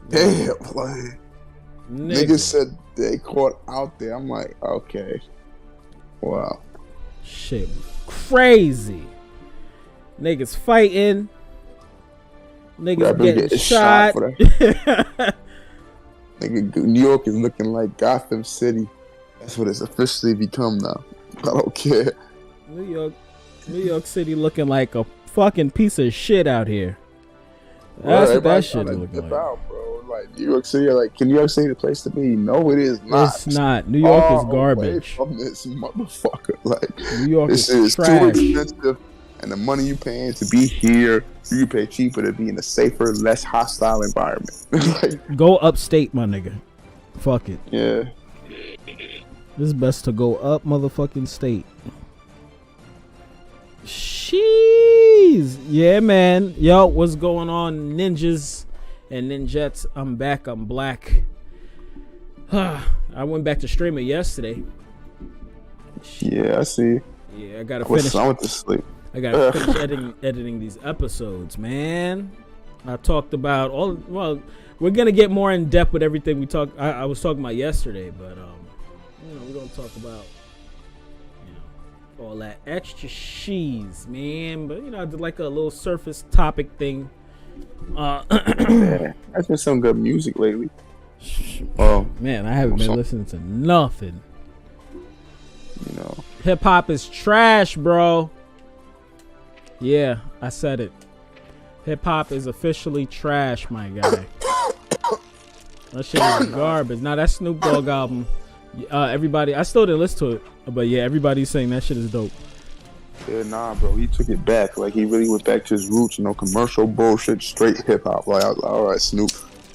Damn, like niggas said they caught out there. I'm like, okay, wow, shit, crazy. Niggas fighting. Niggas getting shot. For that. Nigga, New York is looking like Gotham City. That's what it's officially become now. I don't care. New York City looking like a fucking piece of shit out here. That's what that shit is looking like. Out, bro. Like New York City, like, can New York City the place to be? No, it is not. It's not. New York is garbage. From this motherfucker, like New York this is trash. Too expensive, and the money you paying to be here, you pay cheaper to be in a safer, less hostile environment. Like, go upstate, my nigga. Fuck it. Yeah. It's best to go up, motherfucking state. Jeez. Yeah, man. Yo, what's going on, ninjas and ninjettes? I'm back. I'm black. I went back to stream it yesterday. Yeah, I see. Yeah, I gotta finish. I went to sleep. I gotta finish editing these episodes, man. I talked about all. Well, we're gonna get more in depth with everything we talked. I was talking about yesterday, but we're gonna talk about all that extra cheese, man. But I did like a little surface topic thing. Yeah, there's been some good music lately. Oh man, I haven't been listening to nothing. Hip hop is trash, bro. Yeah, I said it. Hip hop is officially trash, my guy. That shit is garbage. Now that Snoop Dogg album, everybody, I still didn't listen to it, but yeah, everybody's saying that shit is dope. Yeah, nah, bro, he took it back. Like, he really went back to his roots, commercial bullshit, straight hip hop. Like, I was like, all right, Snoop.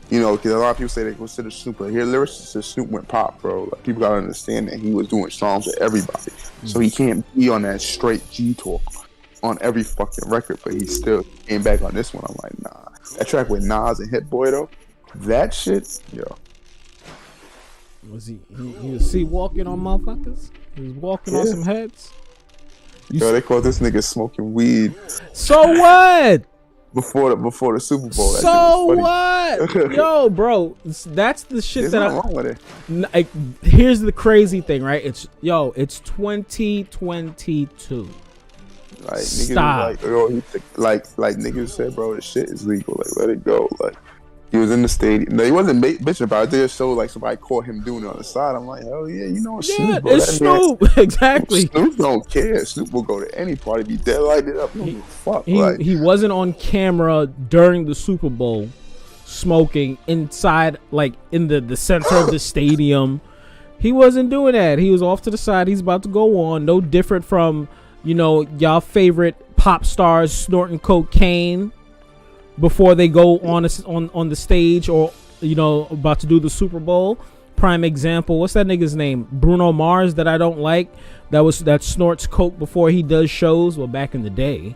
Because a lot of people say they consider Snoop, but here, lyricists says Snoop went pop, bro. Like, people gotta understand that he was doing songs with everybody, so he can't be on that straight G talk on every fucking record. But he still came back on this one. I'm like, nah, that track with Nas and Hit Boy though, that shit, yo. Was he was walking on motherfuckers? He was walking on some heads. They call this nigga smoking weed. So what? Before the Super Bowl. So what? Yo, bro, that's the shit. There's nothing wrong with it. Here's the crazy thing, right? It's 2022. Like, stop. Like niggas said, bro, this shit is legal. Like, let it go. Like, he was in the stadium. No, he wasn't bitching about it. They just showed like somebody caught him doing it on the side. I'm like, hell yeah, Snoop, bro. It's Snoop. Exactly. Snoop don't care. Snoop will go to any party, be dead lighted up. He wasn't on camera during the Super Bowl smoking inside, like in the center of the stadium. He wasn't doing that. He was off to the side. He's about to go on. No different from y'all favorite pop stars snorting cocaine before they go on the stage or about to do the Super Bowl. Prime example, what's that nigga's name? Bruno Mars, that I don't like, that snorts coke before he does shows. Well, back in the day,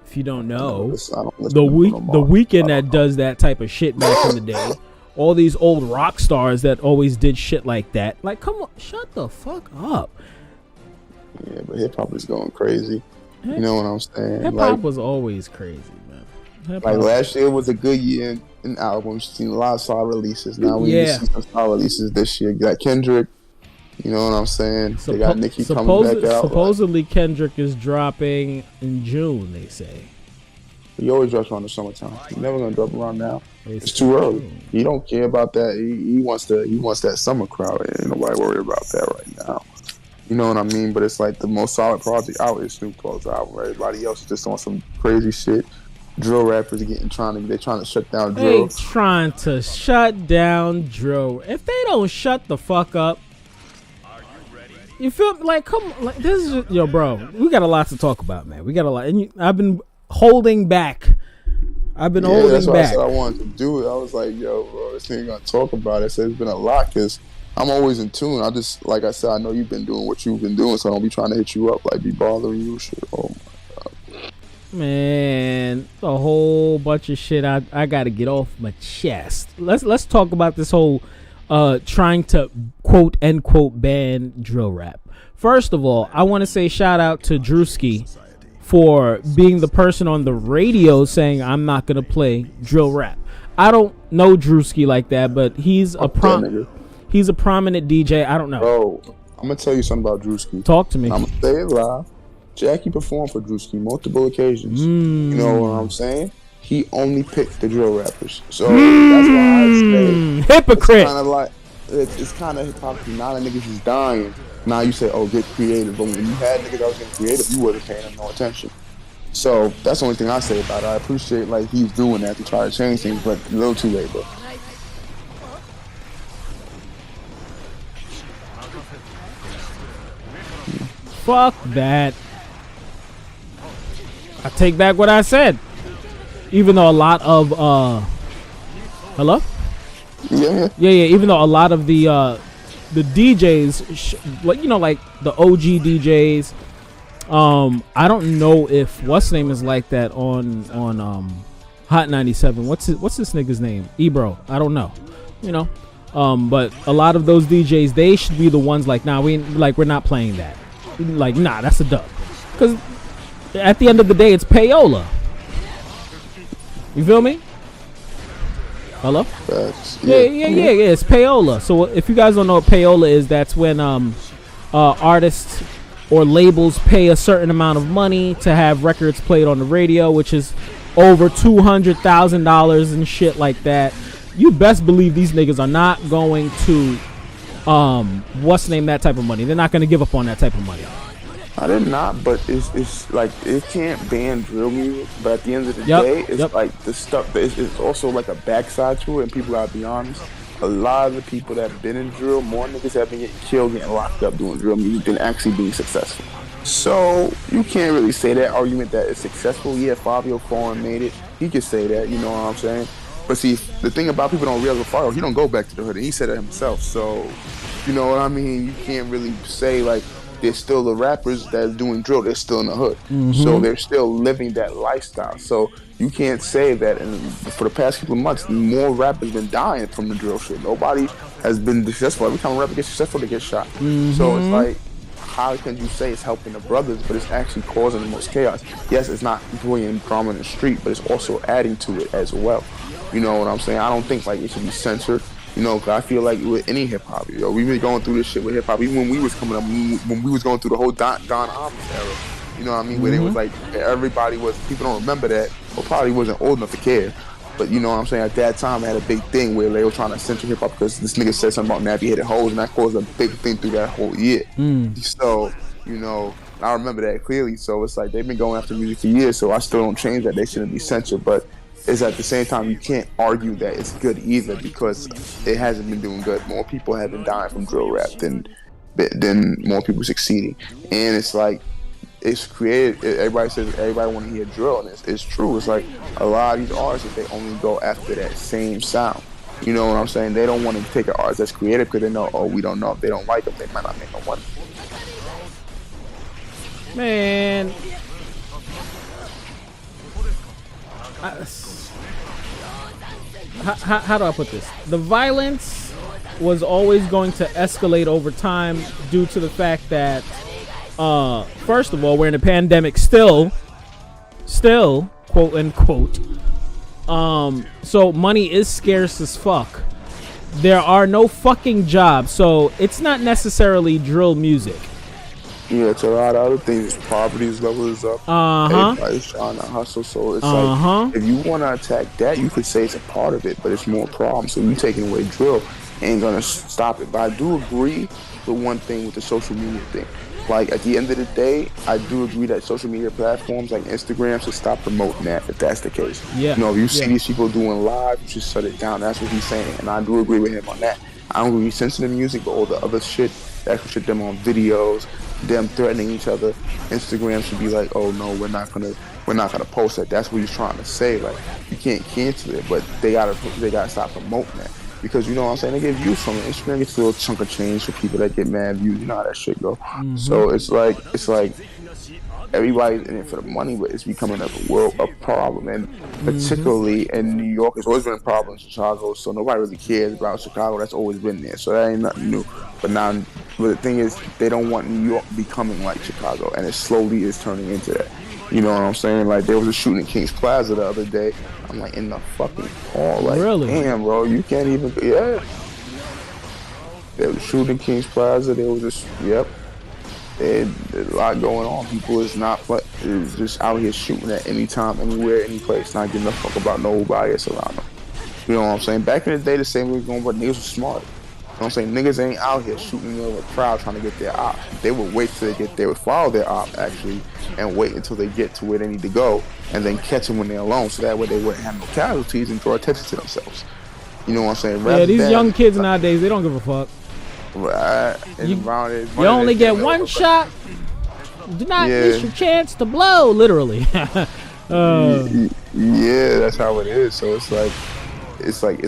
if you don't know, the Weeknd that does that type of shit back in the day. All these old rock stars that always did shit like that. Like, come on, shut the fuck up. Yeah, but hip hop is going crazy. You know what I'm saying? Hip hop was always crazy, man. Like, last year was a good year in albums. Seen a lot of solid releases. Now we need to see some solid releases this year. You got Kendrick. You know what I'm saying? They got Nicki coming back out. Supposedly Kendrick is dropping in June, they say. He always drops around the summertime. He's never gonna drop around now. It's too early. He don't care about that. He wants that summer crowd. Ain't nobody worried about that right now. You know what I mean? But it's like the most solid project out is Snoop Dogg's album. Everybody else is just on some crazy shit. Drill rappers they're trying to shut down drill. They trying to shut down drill. If they don't shut the fuck up, you feel like, come on, like, this is just, yo, bro. We got a lot to talk about, man. We got a lot, and I've been holding back. That's why I said I wanted to do it. I was like, yo, bro, this thing gonna talk about it. I said it's been a lot because I'm always in tune. I just, like I said, I know you've been doing what you've been doing, so I don't be trying to hit you up, like be bothering you. Shit. Oh my god, man, a whole bunch of shit I gotta get off my chest. Let's talk about this whole trying to quote unquote ban drill rap. First of all, I want to say shout out to Drewski for being the person on the radio saying I'm not gonna play drill rap. I don't know Drewski like that, but he's a prominent DJ. I don't know. Bro, I'm gonna tell you something about Drewski. Talk to me. I'm gonna say it live. Jackie performed for Drewski multiple occasions. You know what I'm saying? He only picked the drill rappers. So that's why I say hypocrite. It's kind of hypocrisy. Now the niggas is dying. Now you say, oh, get creative. But when you had niggas that was getting creative, you wasn't paying them no attention. So that's the only thing I say about it. I appreciate like he's doing that to try to change things, but a little too late, bro. Fuck that. I take back what I said. Even though a lot of hello? Yeah. Even though a lot of the DJs, like like the OG DJs, I don't know if what's name is like that on Hot 97. What's this nigga's name? Ebro. I don't know. But a lot of those DJs, they should be the ones like, nah, we're not playing that. Like, nah, that's a dub. Because at the end of the day, it's payola. You feel me? Hello? Yeah. It's payola. So if you guys don't know what payola is, that's when artists or labels pay a certain amount of money to have records played on the radio, which is over $200,000 and shit like that. You best believe these niggas are not going to that type of money. They're not going to give up on that type of money. I did not, but it's like it can't ban drill music. But at the end of the day, it's like the stuff. It's also like a backside to it, and people gotta be honest. A lot of the people that have been in drill, more niggas have been getting killed, getting locked up doing drill music than actually being successful. So you can't really say that argument that it's successful. Yeah, Fabio Foreign made it. He could say that. You know what I'm saying? But see, the thing about people don't realize Fabio, he don't go back to the hood. And he said it himself. So you know what I mean? You can't really say like. There's still the rappers that's doing drill. They're still in the hood, so they're still living that lifestyle. So you can't say that. And for the past couple of months, more rappers been dying from the drill shit. Nobody has been successful. Every time a rapper gets successful, they get shot. So it's like, how can you say it's helping the brothers, but it's actually causing the most chaos? Yes, it's not bringing drama in the street, but it's also adding to it as well. You know what I'm saying? I don't think like it should be censored. You know, cause I feel like with any hip hop, we've been going through this shit with hip hop. Even when we was coming up, when we was going through the whole Don Imus era, you know what I mean? Where it was like everybody was. People don't remember that, or probably wasn't old enough to care. But you know what I'm saying? At that time, I had a big thing where they were trying to censor hip hop because this nigga said something about nappy-headed hoes, and that caused a big thing through that whole year. So I remember that clearly. So it's like they've been going after music for years. So I still don't change that. They shouldn't be censored, but. Is at the same time you can't argue that it's good either because it hasn't been doing good. More people have been dying from drill rap than more people succeeding, and it's like it's created. Everybody says everybody want to hear drill, and it's true. It's like a lot of these artists, they only go after that same sound. You know what I'm saying? They don't want to take an artist that's creative because they know, we don't know if they don't like them, they might not make no money. Man. How do I put this? The violence was always going to escalate over time due to the fact that, first of all, we're in a pandemic still, quote unquote. So money is scarce as fuck. There are no fucking jobs, so it's not necessarily drill music. Yeah, it's a lot of other things. Poverty's level is up. Everybody's trying to hustle. So it's like, if you want to attack that, you could say it's a part of it, but it's more problems. So you taking away drill ain't going to stop it. But I do agree with one thing with the social media thing. Like, at the end of the day, I do agree that social media platforms like Instagram should stop promoting that, if that's the case. Yeah. If you see these people doing live, you should shut it down. That's what he's saying. And I do agree with him on that. I don't agree sensitive music, but all the other shit, that should them on videos, them threatening each other. Instagram should be like, oh no, we're not gonna post that. That's what he's trying to say. Like, you can't cancel it, but they gotta stop promoting that. Because you know what I'm saying, they get views from it. Instagram gets a little chunk of change for people that get mad views. You know how that shit go. So it's like everybody's in it for the money, but it's becoming a problem. And particularly in New York, it's always been a problem in Chicago. So nobody really cares about Chicago. That's always been there. So that ain't nothing new. But the thing is, they don't want New York becoming like Chicago, and it slowly is turning into that. You know what I'm saying? Like, there was a shooting in Kings Plaza the other day. I'm like, in the fucking hall. Like, Really? damn, bro, you can't even. Yeah. There was a shooting in Kings Plaza. There was this. Yep. There's a lot going on. People is just out here shooting at any time, anywhere, any place, not giving a fuck about nobody that's around them. You know what I'm saying? Back in the day, the same way was going, but niggas was smart. You know what I'm saying? Niggas ain't out here shooting over a crowd trying to get their op. They would wait till they would follow their op, actually, and wait until they get to where they need to go, and then catch them when they're alone, so that way they wouldn't have no casualties and draw attention to themselves. You know what I'm saying? Yeah, these young kids nowadays, they don't give a fuck. Right. You only get one shot. Do not miss your chance to blow, literally. Yeah, that's how it is. So it's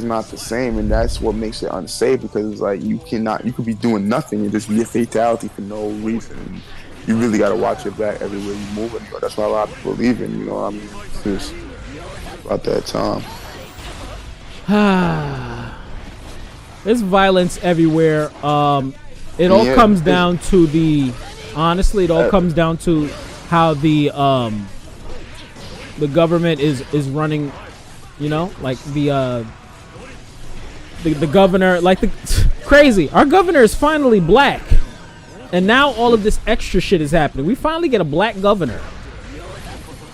not the same, and that's what makes it unsafe, because it's like you could be doing nothing and just be a fatality for no reason. And you really gotta watch your back everywhere you move. And that's why a lot of people leave. And you know, I mean, it's just about that time. There's violence everywhere. It all comes down to honestly, it all comes down to how the government is running. You know, like the governor, like crazy. Our governor is finally black, and now all of this extra shit is happening. We finally get a black governor.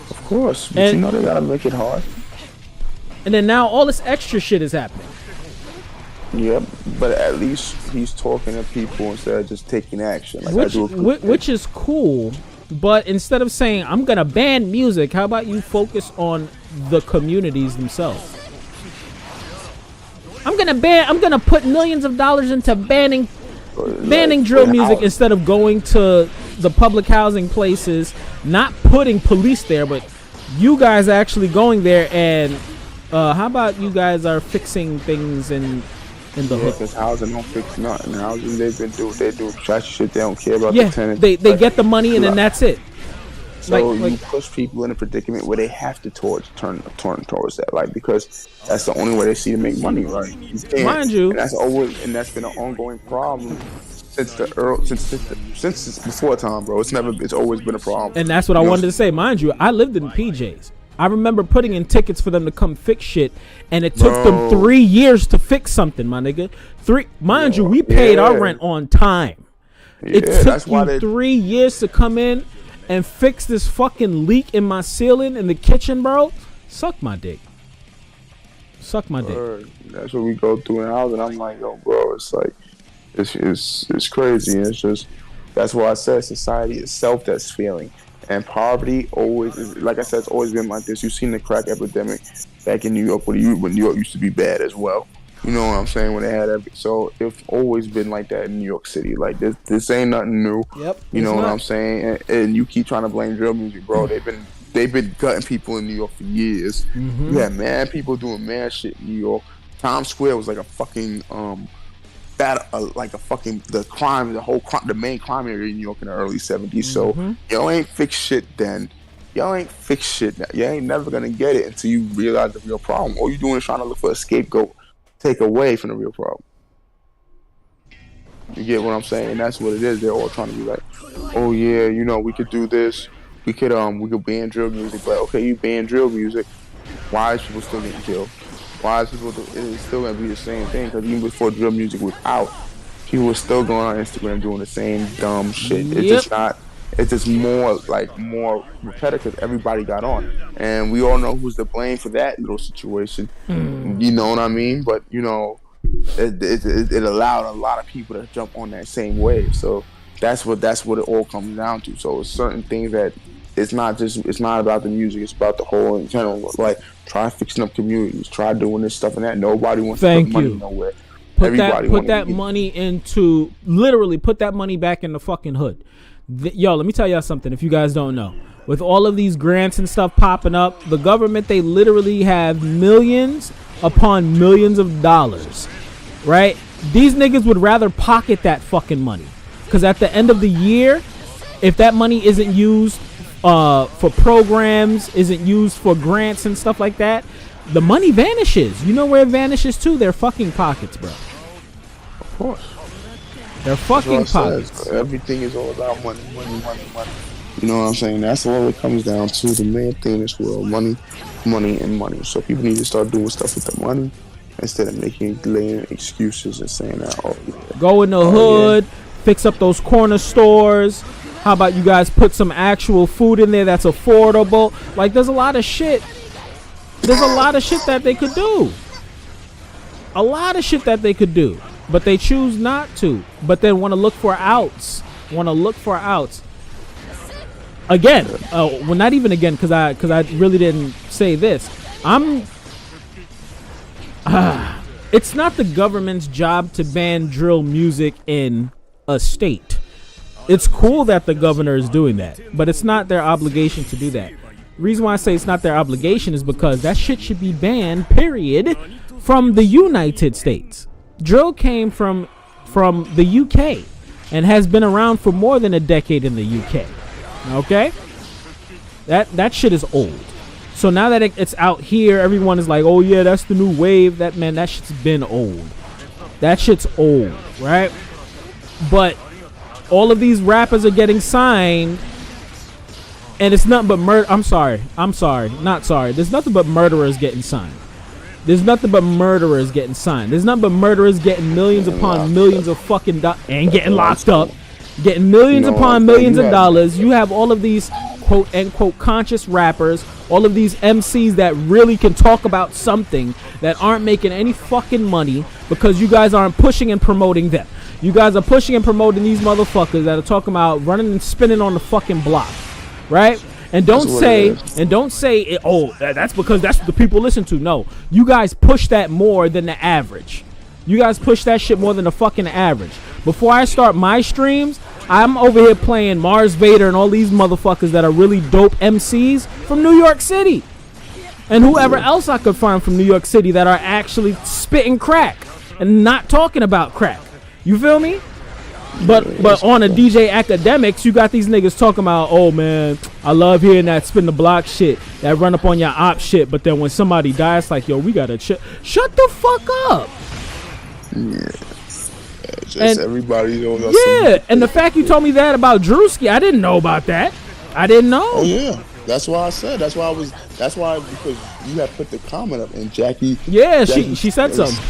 Of course, but you know they gotta make it hard. And then now all this extra shit is happening. Yep, but at least he's talking to people instead of just taking action. Like which is cool, but instead of saying I'm gonna ban music, how about you focus on the communities themselves? I'm gonna put millions of dollars into banning drill music instead of going to the public housing places, not putting police there, but you guys actually going there. And how about you guys are fixing things in the hood? Because housing don't fix nothing. Housing, they do trashy shit. They don't care about the tenants. They get the money and then that's it. So you push people in a predicament where they have to turn towards that, like, because that's the only way they see to make money, right? Mind you, and that's been an ongoing problem since before time, bro. It's always been a problem. And that's what I wanted to say. Mind you, I lived in PJs. I remember putting in tickets for them to come fix shit, and it took them 3 years to fix something, my nigga. Mind you, we paid our rent on time. It took you 3 years to come in and fix this fucking leak in my ceiling in the kitchen, bro. Suck my dick. Suck my dick. That's what we go through in housing. I'm like, yo, bro, it's like, it's crazy. It's just, that's why I said society itself that's failing. And poverty always is, like I said, it's always been like this. You've seen the crack epidemic back in New York when New York used to be bad as well. You know what I'm saying? When they had so it's always been like that in New York City. Like this ain't nothing new. Yep. You know what I'm saying? And you keep trying to blame drill music, bro. They've been gutting people in New York for years. Mm-hmm. You had mad people doing mad shit in New York. Times Square was like a fucking the main crime area in New York in the early 70s. Mm-hmm. So y'all ain't fixed shit then. Y'all ain't fixed shit now. You ain't never gonna get it until you realize the real problem. All you doing is trying to look for a scapegoat, take away from the real problem. You get what I'm saying? And that's what it is. They're all trying to be like, oh yeah, you know, we could do this. We could ban drill music, but okay, you ban drill music. Why is people still getting killed? Why is it's still gonna be the same thing? Because even before drill music was out, people were still going on Instagram doing the same dumb shit. Yep. It's just more repetitive. Everybody got on, and we all know who's to blame for that little situation. You know what I mean? But you know, it allowed a lot of people to jump on that same wave. So that's what it all comes down to. So it's certain things that it's not about the music. It's about the whole in general. Like, try fixing up communities. Try doing this stuff and that. Nobody wants to put money nowhere. Put that money back in the fucking hood. Yo, let me tell y'all something. If you guys don't know, with all of these grants and stuff popping up, the government, they literally have millions upon millions of dollars, right? These niggas would rather pocket that fucking money, because at the end of the year, if that money isn't used for programs, isn't used for grants and stuff like that, the money vanishes. You know where it vanishes to? Their fucking pockets, bro. Of course. Their fucking pockets. Everything is all about money. You know what I'm saying? That's all it comes down to. The main thing in this world: money, money, and money. So people need to start doing stuff with the money instead of making lame excuses and saying that, oh yeah, Go in the hood, fix up those corner stores. How about you guys put some actual food in there that's affordable? Like, there's a lot of shit. There's a lot of shit that they could do. A lot of shit that they could do. But they choose not to. But then want to look for outs. Again, well, not even again, because I really didn't say this. It's not the government's job to ban drill music in a state. It's cool that the governor is doing that, but it's not their obligation to do that. Reason why I say it's not their obligation is because that shit should be banned, period, from the United States. Drill came from the UK and has been around for more than a decade in the UK. Okay? That shit is old. So now that it's out here, everyone is like, oh yeah, that's the new wave. That shit's been old. That shit's old, right? But all of these rappers are getting signed, and it's nothing but murder. I'm sorry. Not sorry. There's nothing but murderers getting signed. There's nothing but murderers getting signed. There's nothing but murderers getting millions upon millions of fucking and getting locked up, getting millions upon millions of dollars. You have all of these quote unquote conscious rappers, all of these MCs that really can talk about something that aren't making any fucking money because you guys aren't pushing and promoting them. You guys are pushing and promoting these motherfuckers that are talking about running and spinning on the fucking block, right? And don't say, oh, that's because that's what the people listen to. No, you guys push that more than the average. You guys push that shit more than the fucking average. Before I start my streams, I'm over here playing Mars Vader and all these motherfuckers that are really dope MCs from New York City. And whoever else I could find from New York City that are actually spitting crack and not talking about crack. You feel me? But on a DJ Academics, you got these niggas talking about, oh man, I love hearing that spin the block shit, that run up on your op shit. But then when somebody dies, it's like, yo, we gotta shut the fuck up. Yeah. Just everybody knows. Yeah, and the fact you told me that about Drewski, I didn't know about that. I didn't know. Oh yeah, that's why I said. That's why because you had put the comment up and Jackie. Yeah, she said something.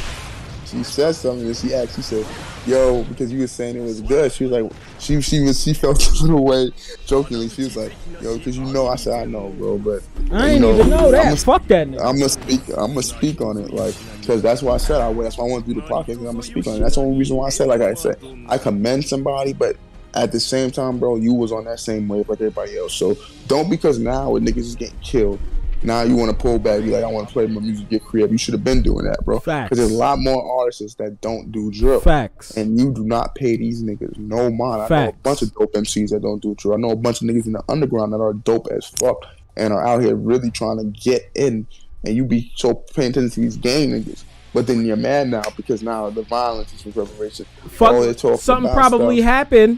She said something and she said, yo, because you were saying it was good. She was like, she felt a little way jokingly. She was like, yo, because you know, I said, I know, bro, but I didn't even know that. Fuck that nigga. I'm gonna speak on it, like, because that's why I said that's why I want to do the podcast, and I'm gonna speak on it. That's the only reason why I said, like I said, I commend somebody, but at the same time, bro, you was on that same wave like everybody else. So don't, because now when niggas is getting killed, now you want to pull back, be like, I want to play my music, get creative. You should have been doing that, bro. Facts. Because there's a lot more artists that don't do drill. Facts. And you do not pay these niggas no mind. I know a bunch of dope MCs that don't do drill. I know a bunch of niggas in the underground that are dope as fuck and are out here really trying to get in. And you be so paying attention to these gang niggas. But then you're mad now because now the violence is for reparation. Fuck, something probably happened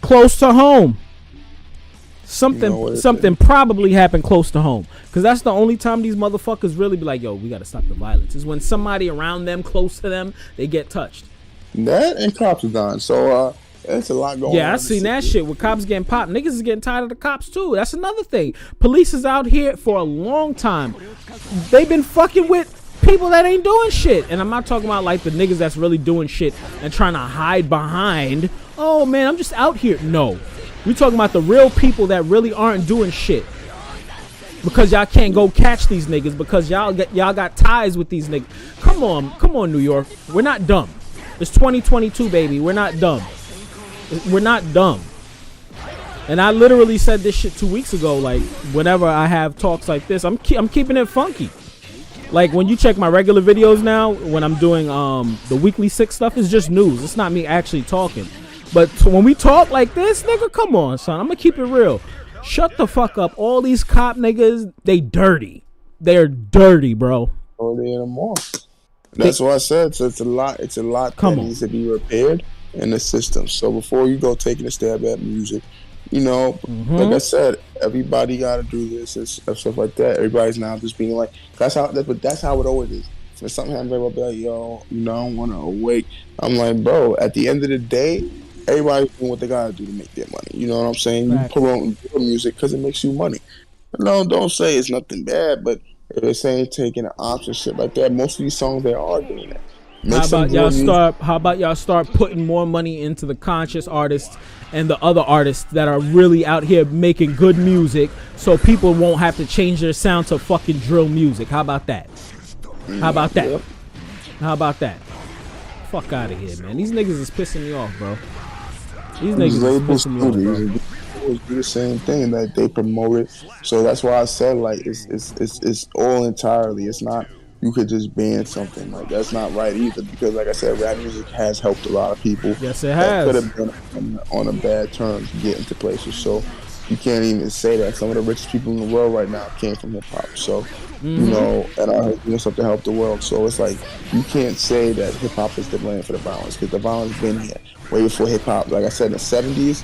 close to home. Something probably happened close to home, because that's the only time these motherfuckers really be like, yo, we gotta stop the violence, is when somebody around them, close to them, they get touched. That and cops are dying, so it's a lot going on. Yeah, I seen that shit with cops getting popped. Niggas is getting tired of the cops too. That's another thing. Police is out here for a long time. They've been fucking with people that ain't doing shit. And I'm not talking about like the niggas that's really doing shit and trying to hide behind, oh man, I'm just out here. No. We talking about the real people that really aren't doing shit, because y'all can't go catch these niggas because y'all got ties with these niggas. Come on, New York. We're not dumb. It's 2022, baby. We're not dumb. We're not dumb. And I literally said this shit 2 weeks ago. Like, whenever I have talks like this, I'm keeping it funky. Like, when you check my regular videos now, when I'm doing the weekly sick stuff, it's just news. It's not me actually talking. But when we talk like this, nigga, come on, son. I'm gonna keep it real. Shut the fuck up. All these cop niggas, they dirty. They're dirty, bro. Early in the morning. That's what I said. So it's a lot that needs to be repaired in the system. So before you go taking a stab at music, you know, like I said, everybody gotta do this and stuff like that. Everybody's now just being like, that's how it always is. When something happens, everybody be like, yo, you know, I don't wanna awake. I'm like, bro, at the end of the day, Everybody's doing what they gotta do to make their money. You know what I'm saying? Facts. You promote your music because it makes you money. No, don't say it's nothing bad, but if they're saying taking an option shit like that, most of these songs they are doing that. How about y'all start putting more money into the conscious artists and the other artists that are really out here making good music, so people won't have to change their sound to fucking drill music. How about that? How about that? Yep. How about that? Fuck out of here, man. These niggas is pissing me off, bro. These niggas is pissing me off, bro. Do the same thing that they promote it. So that's why I said like it's all entirely. It's not you could just ban something like that's not right either, because like I said, rap music has helped a lot of people. Yes, it has. That could have been on a bad terms to get into places. So you can't even say that. Some of the richest people in the world right now came from hip hop. So you know, and are doing something to help the world. So it's like you can't say that hip hop is the blame for the violence, because the violence been here way before hip hop. Like I said, in the 70s.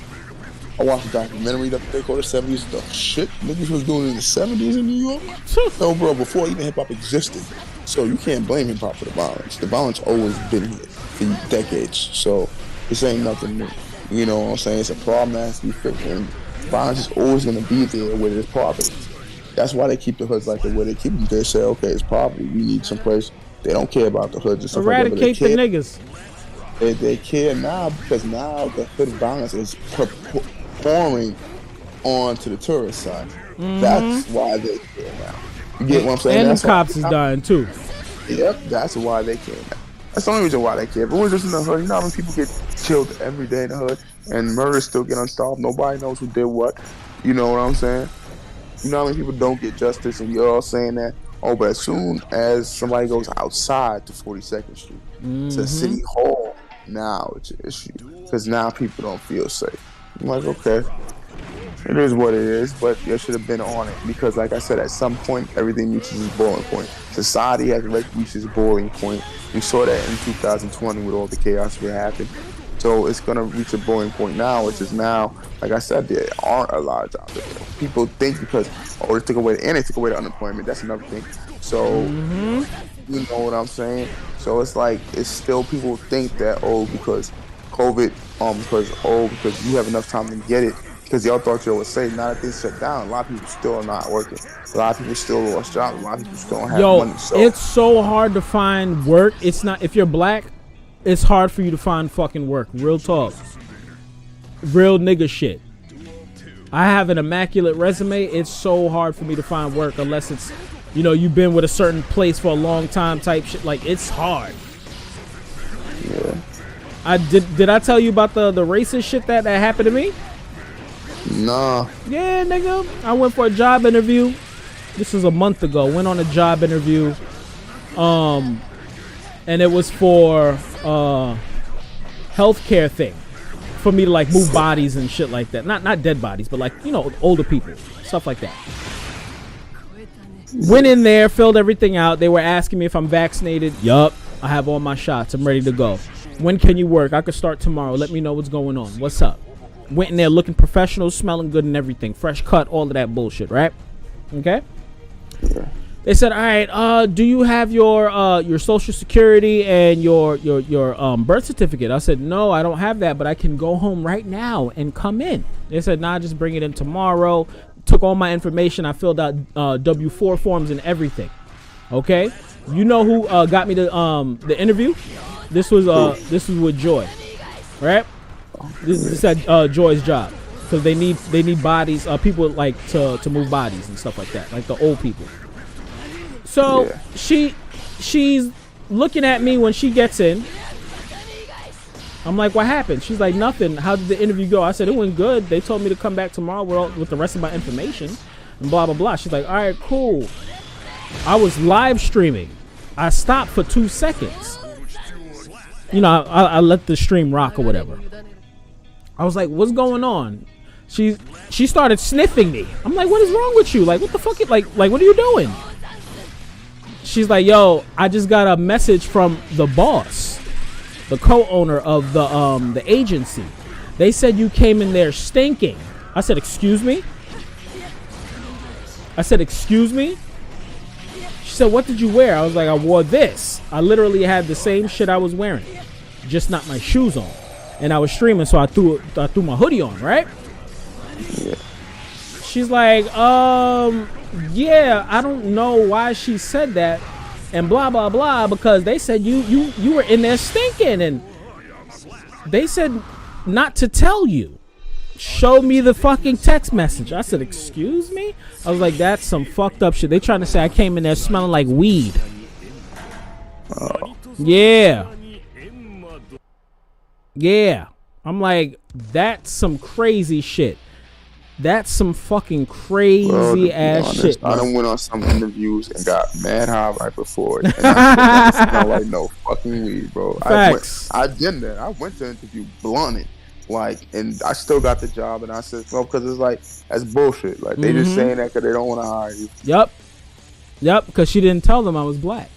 I watched a documentary that they called the 70s. The shit niggas was doing in the 70s in New York. No, bro, before even hip hop existed. So you can't blame hip hop for the violence. The violence always been here for decades. So this ain't nothing new. You know what I'm saying? It's a problem that has to be fixed. And violence is always going to be there where there's poverty. That's why they keep the hoods like the way they keep them. They say, okay, it's poverty. We need some place. They don't care about the hoods and stuff like that. Eradicate the niggas. They care now because now the hood violence is pouring on to the tourist side. That's why they care now. You get what I'm saying? And the cops is dying too. Yep, that's why they care now. That's the only reason why they care. But we're just in the hood. You know how many people get killed every day in the hood, and murders still get unsolved. Nobody knows who did what. You know what I'm saying? You know how many people don't get justice, and you're all saying that. Oh, but as soon as somebody goes outside to 42nd Street to City Hall, now it's an issue because now people don't feel safe. I'm like, okay, it is what it is, but you should have been on it because, like I said, at some point, everything reaches its boiling point. Society has reached its boiling point. We saw that in 2020 with all the chaos that happened. So it's going to reach a boiling point now, which is now, like I said, there aren't a lot of jobs available. People think because, they took away the unemployment. That's another thing. So, you know what I'm saying? So it's like, it's still people think that, because COVID, because you have enough time to get it, because y'all thought y'all would say, now that things shut down, a lot of people still are not working. A lot of people still lost jobs. A lot of people still don't have money. So it's so hard to find work. It's not, if you're black, it's hard for you to find fucking work. Real talk. Real nigga shit. I have an immaculate resume. It's so hard for me to find work unless it's, you've been with a certain place for a long time type shit. Like, it's hard. Yeah. Did I tell you about the racist shit that happened to me? Nah. Yeah, nigga. I went for a job interview. This was a month ago. Went on a job interview. And it was for healthcare thing. For me to like move bodies and shit like that. Not dead bodies, but like, older people. Stuff like that. Went in there, filled everything out. They were asking me if I'm vaccinated. Yup. I have all my shots. I'm ready to go. When can you work? I could start tomorrow. Let me know what's going on. What's up? Went in there looking professional, smelling good and everything. Fresh cut, all of that bullshit, right? Okay? Yeah. They said, all right, do you have your social security and your birth certificate? I said, no, I don't have that, but I can go home right now and come in. They said, nah, just bring it in tomorrow. Took all my information. I filled out W-4 forms and everything. Okay? You know who got me the interview? This was with Joy, right? This is at Joy's job because they need bodies, people like to move bodies and stuff like that, like the old people. So she's looking at me when she gets in. I'm like, what happened? She's like, nothing. How did the interview go? I said, it went good. They told me to come back tomorrow with the rest of my information and blah, blah, blah. She's like, all right, cool. I was live streaming. I stopped for 2 seconds. I let the stream rock or whatever. I was like, what's going on? She started sniffing me. I'm like, what is wrong with you? Like, what the fuck? Like what are you doing? She's like, yo, I just got a message from the boss, the co-owner of the agency. They said you came in there stinking. I said, excuse me? She said, what did you wear? I was like, I wore this. I literally had the same shit I was wearing, just not my shoes on. and I was streaming, so I threw my hoodie on, right? Yeah. She's like, yeah, I don't know why she said that, and blah blah blah, because they said you were in there stinking, and they said not to tell you. Show me the fucking text message. I said, excuse me? I was like, that's some fucked up shit. They trying to say I came in there smelling like weed. Yeah. Yeah. I'm like, that's some crazy shit. That's some fucking crazy ass shit. I done went on some interviews and got mad high right before it. And I smell like no fucking weed, bro. Facts. I did that. I went to interview blunted. Like, and I still got the job, and I said, well, because it's like, that's bullshit. Like, they just saying that because they don't want to hire you. Yep, because she didn't tell them I was black.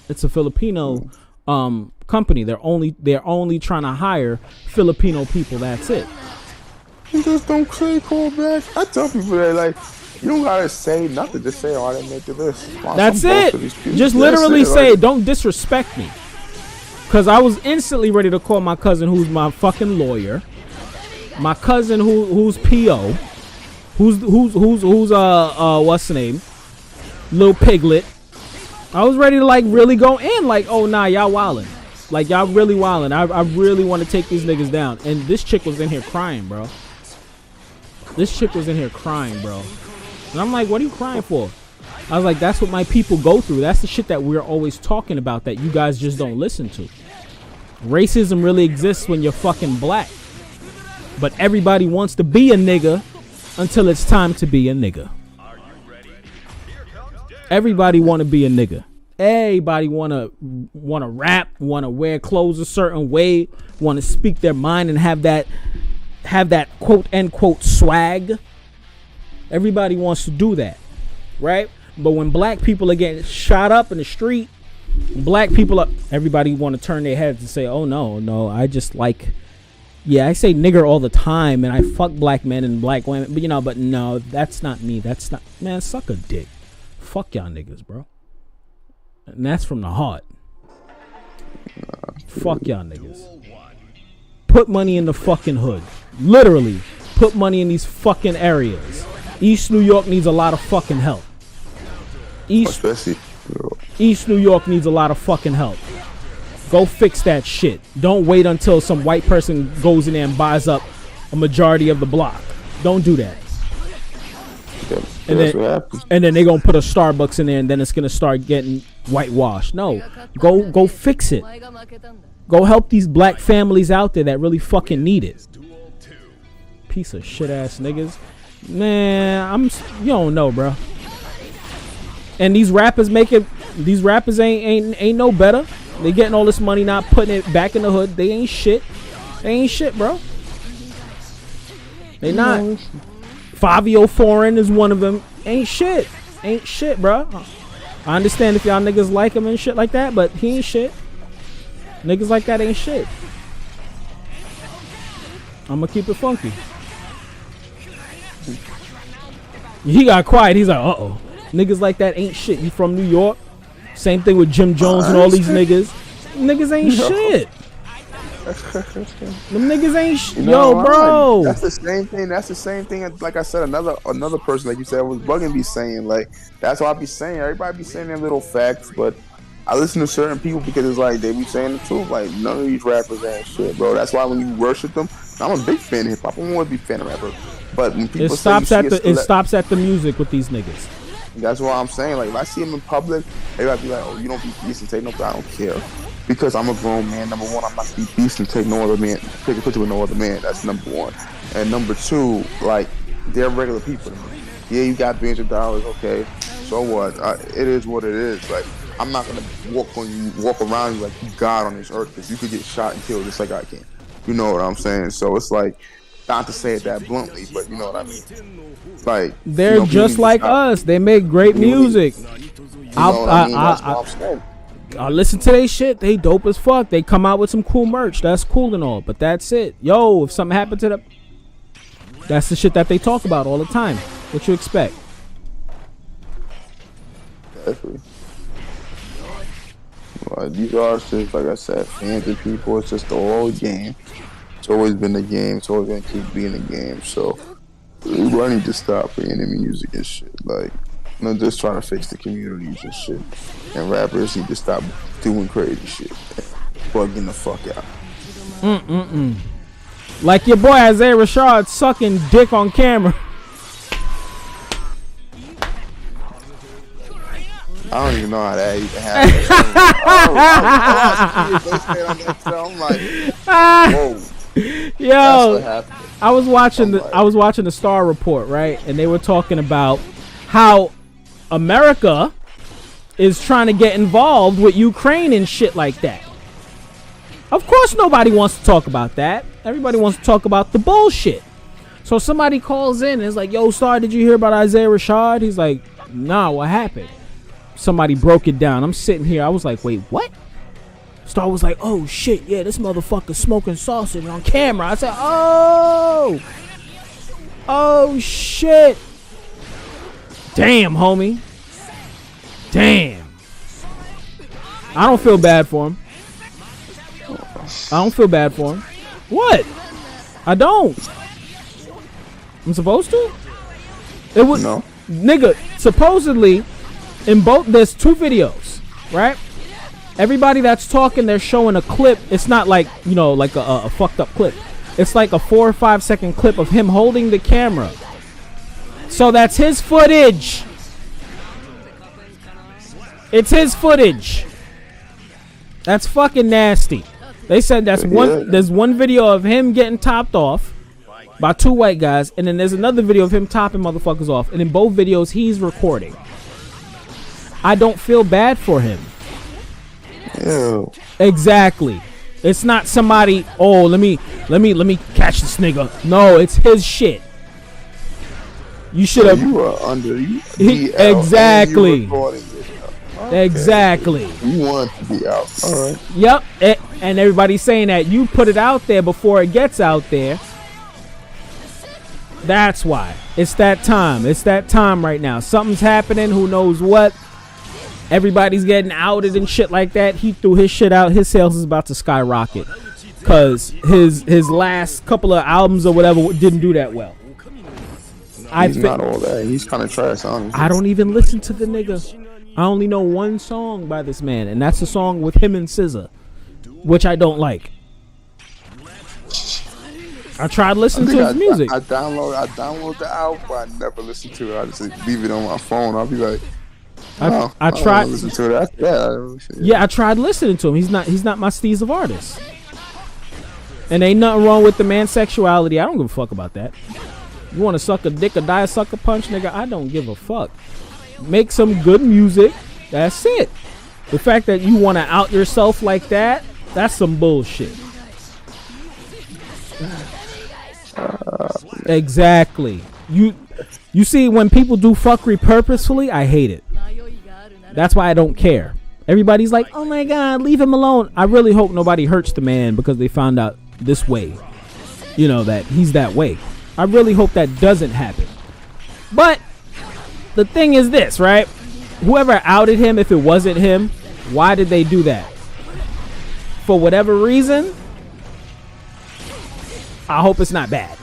It's a Filipino company. They're only trying to hire Filipino people. That's it. You just don't say call back. I tell people that, like, you don't gotta say nothing. Just say, oh, I didn't make this. That's it. Just literally say, like, don't disrespect me. Because I was instantly ready to call my cousin, who's my fucking lawyer, my cousin who's PO, who's what's the name, Lil Piglet. I was ready to like really go in, like, oh nah, y'all wildin', like y'all really wildin'. I really want to take these niggas down. And this chick was in here crying, bro. And I'm like, what are you crying for? I was like, that's what my people go through. That's the shit that we're always talking about that you guys just don't listen to. Racism really exists when you're fucking black. But everybody wants to be a nigga until it's time to be a nigga. Everybody want to be a nigga. Everybody want to rap, want to wear clothes a certain way, want to speak their mind and have that quote unquote swag. Everybody wants to do that, right? But when black people are getting shot up in the street, black people are, everybody want to turn their heads and say, oh no, I just like, yeah, I say nigger all the time and I fuck black men and black women, but but no, that's not me. That's not, man, suck a dick. Fuck y'all niggas, bro. And that's from the heart. Fuck y'all niggas. Put money in the fucking hood. Literally, put money in these fucking areas. East New York needs a lot of fucking help. East New York needs a lot of fucking help. Go fix that shit. Don't wait until some white person goes in there and buys up a majority of the block. Don't do that. And then they're gonna put a Starbucks in there and then it's gonna start getting whitewashed. No. Go fix it. Go help these black families out there that really fucking need it. Piece of shit ass niggas. Man, you don't know, bro. And these rappers ain't no better. They getting all this money, not putting it back in the hood. They ain't shit. Bro. They not. Fabio Foreign is one of them. Ain't shit, bro. I understand if y'all niggas like him and shit like that, but he ain't shit. Niggas like that ain't shit. I'ma keep it funky. He got quiet. He's like, uh-oh. Niggas like that ain't shit. You from New York? Same thing with Jim Jones and all these niggas. Niggas ain't shit. Them niggas ain't shit. Yo, bro. Like, that's the same thing. That's the same thing. Like I said, another person, like you said, was bugging be saying. Like, that's what I be saying. Everybody be saying their little facts, but I listen to certain people because it's like they be saying the truth. Like, none of these rappers ain't shit, bro. That's why when you worship them, I'm a big fan of hip hop. I'm always be a fan of rappers. But when people it stops at the music with these niggas. That's what I'm saying. Like, if I see him in public, everybody be like, oh, you don't be decent, take no, I don't care. Because I'm a grown man. Number one, I'm not to be decent, take no other man, take a picture with no other man. That's number one. And number two, like, they're regular people. Yeah, you got billions of dollars, okay. So what? It is what it is. Like, I'm not gonna walk around you like you God on this earth, because you could get shot and killed just like I can. You know what I'm saying? So it's like, not to say it that bluntly, but you know what I mean. Like, they're just like us. They make great music. I listen to their shit. They dope as fuck. They come out with some cool merch. That's cool and all, but that's it. Yo, if something happened to them, that's the shit that they talk about all the time. What you expect? Definitely. These artists, like I said, fans and people, it's just the whole game. It's always been the game. It's always gonna keep being the game. So I need to stop bringing in music and shit. Like, just trying to fix the communities and shit. And rappers need to stop doing crazy shit, bugging the fuck out. Like your boy Isaiah Rashad sucking dick on camera. I don't even know how that even happened. I'm like, whoa. Yo, I was watching the Star Report, right? And they were talking about how America is trying to get involved with Ukraine and shit like that. Of course nobody wants to talk about that. Everybody wants to talk about the bullshit. So somebody calls in and is like, yo, Star, did you hear about Isaiah Rashad? He's like, nah, what happened? Somebody broke it down. I'm sitting here. I was like, wait, what? Star was like, oh, shit. Yeah, this motherfucker smoking sausage on camera. I said, oh, shit. Damn, homie. Damn. I don't feel bad for him. What? I don't. I'm supposed to? It was No. Nigga, supposedly in both, there's two videos, right? Everybody that's talking, they're showing a clip. It's not like, like a fucked up clip. It's like a 4 or 5 second clip of him holding the camera. So that's his footage. It's his footage. That's fucking nasty. They said there's one video of him getting topped off by 2 white guys, and then there's another video of him topping motherfuckers off, and in both videos he's recording. I don't feel bad for him. Ew. Exactly. It's not somebody, oh, let me catch this nigga. No, it's his shit. You should have. You are under. Exactly. Okay. Exactly. You want to be out. All right. Yep. And everybody's saying that you put it out there before it gets out there. That's why. It's that time. It's that time right now. Something's happening. Who knows what? Everybody's getting outed and shit like that. He threw his shit out. His sales is about to skyrocket. Because his last couple of albums or whatever didn't do that well. He's not all that. He's kind of trash, honestly. I don't even listen to the nigga. I only know one song by this man, and that's a song with him and SZA, which I don't like. I tried listening to his music. I download the album, but I never listen to it. I just leave it on my phone. I'll be like, I tried listen to it. Yeah, I tried listening to him. He's not my steez of artist. And ain't nothing wrong with the man's sexuality. I don't give a fuck about that. You want to suck a dick or die a sucker punch, nigga? I don't give a fuck. Make some good music. That's it. The fact that you want to out yourself like that, that's some bullshit. Exactly. You see, when people do fuckery purposefully, I hate it. That's why I don't care. Everybody's like, oh my God, leave him alone. I really hope nobody hurts the man because they found out this way, that he's that way. I really hope that doesn't happen. But the thing is this, right? Whoever outed him, if it wasn't him, why did they do that? For whatever reason, I hope it's not bad.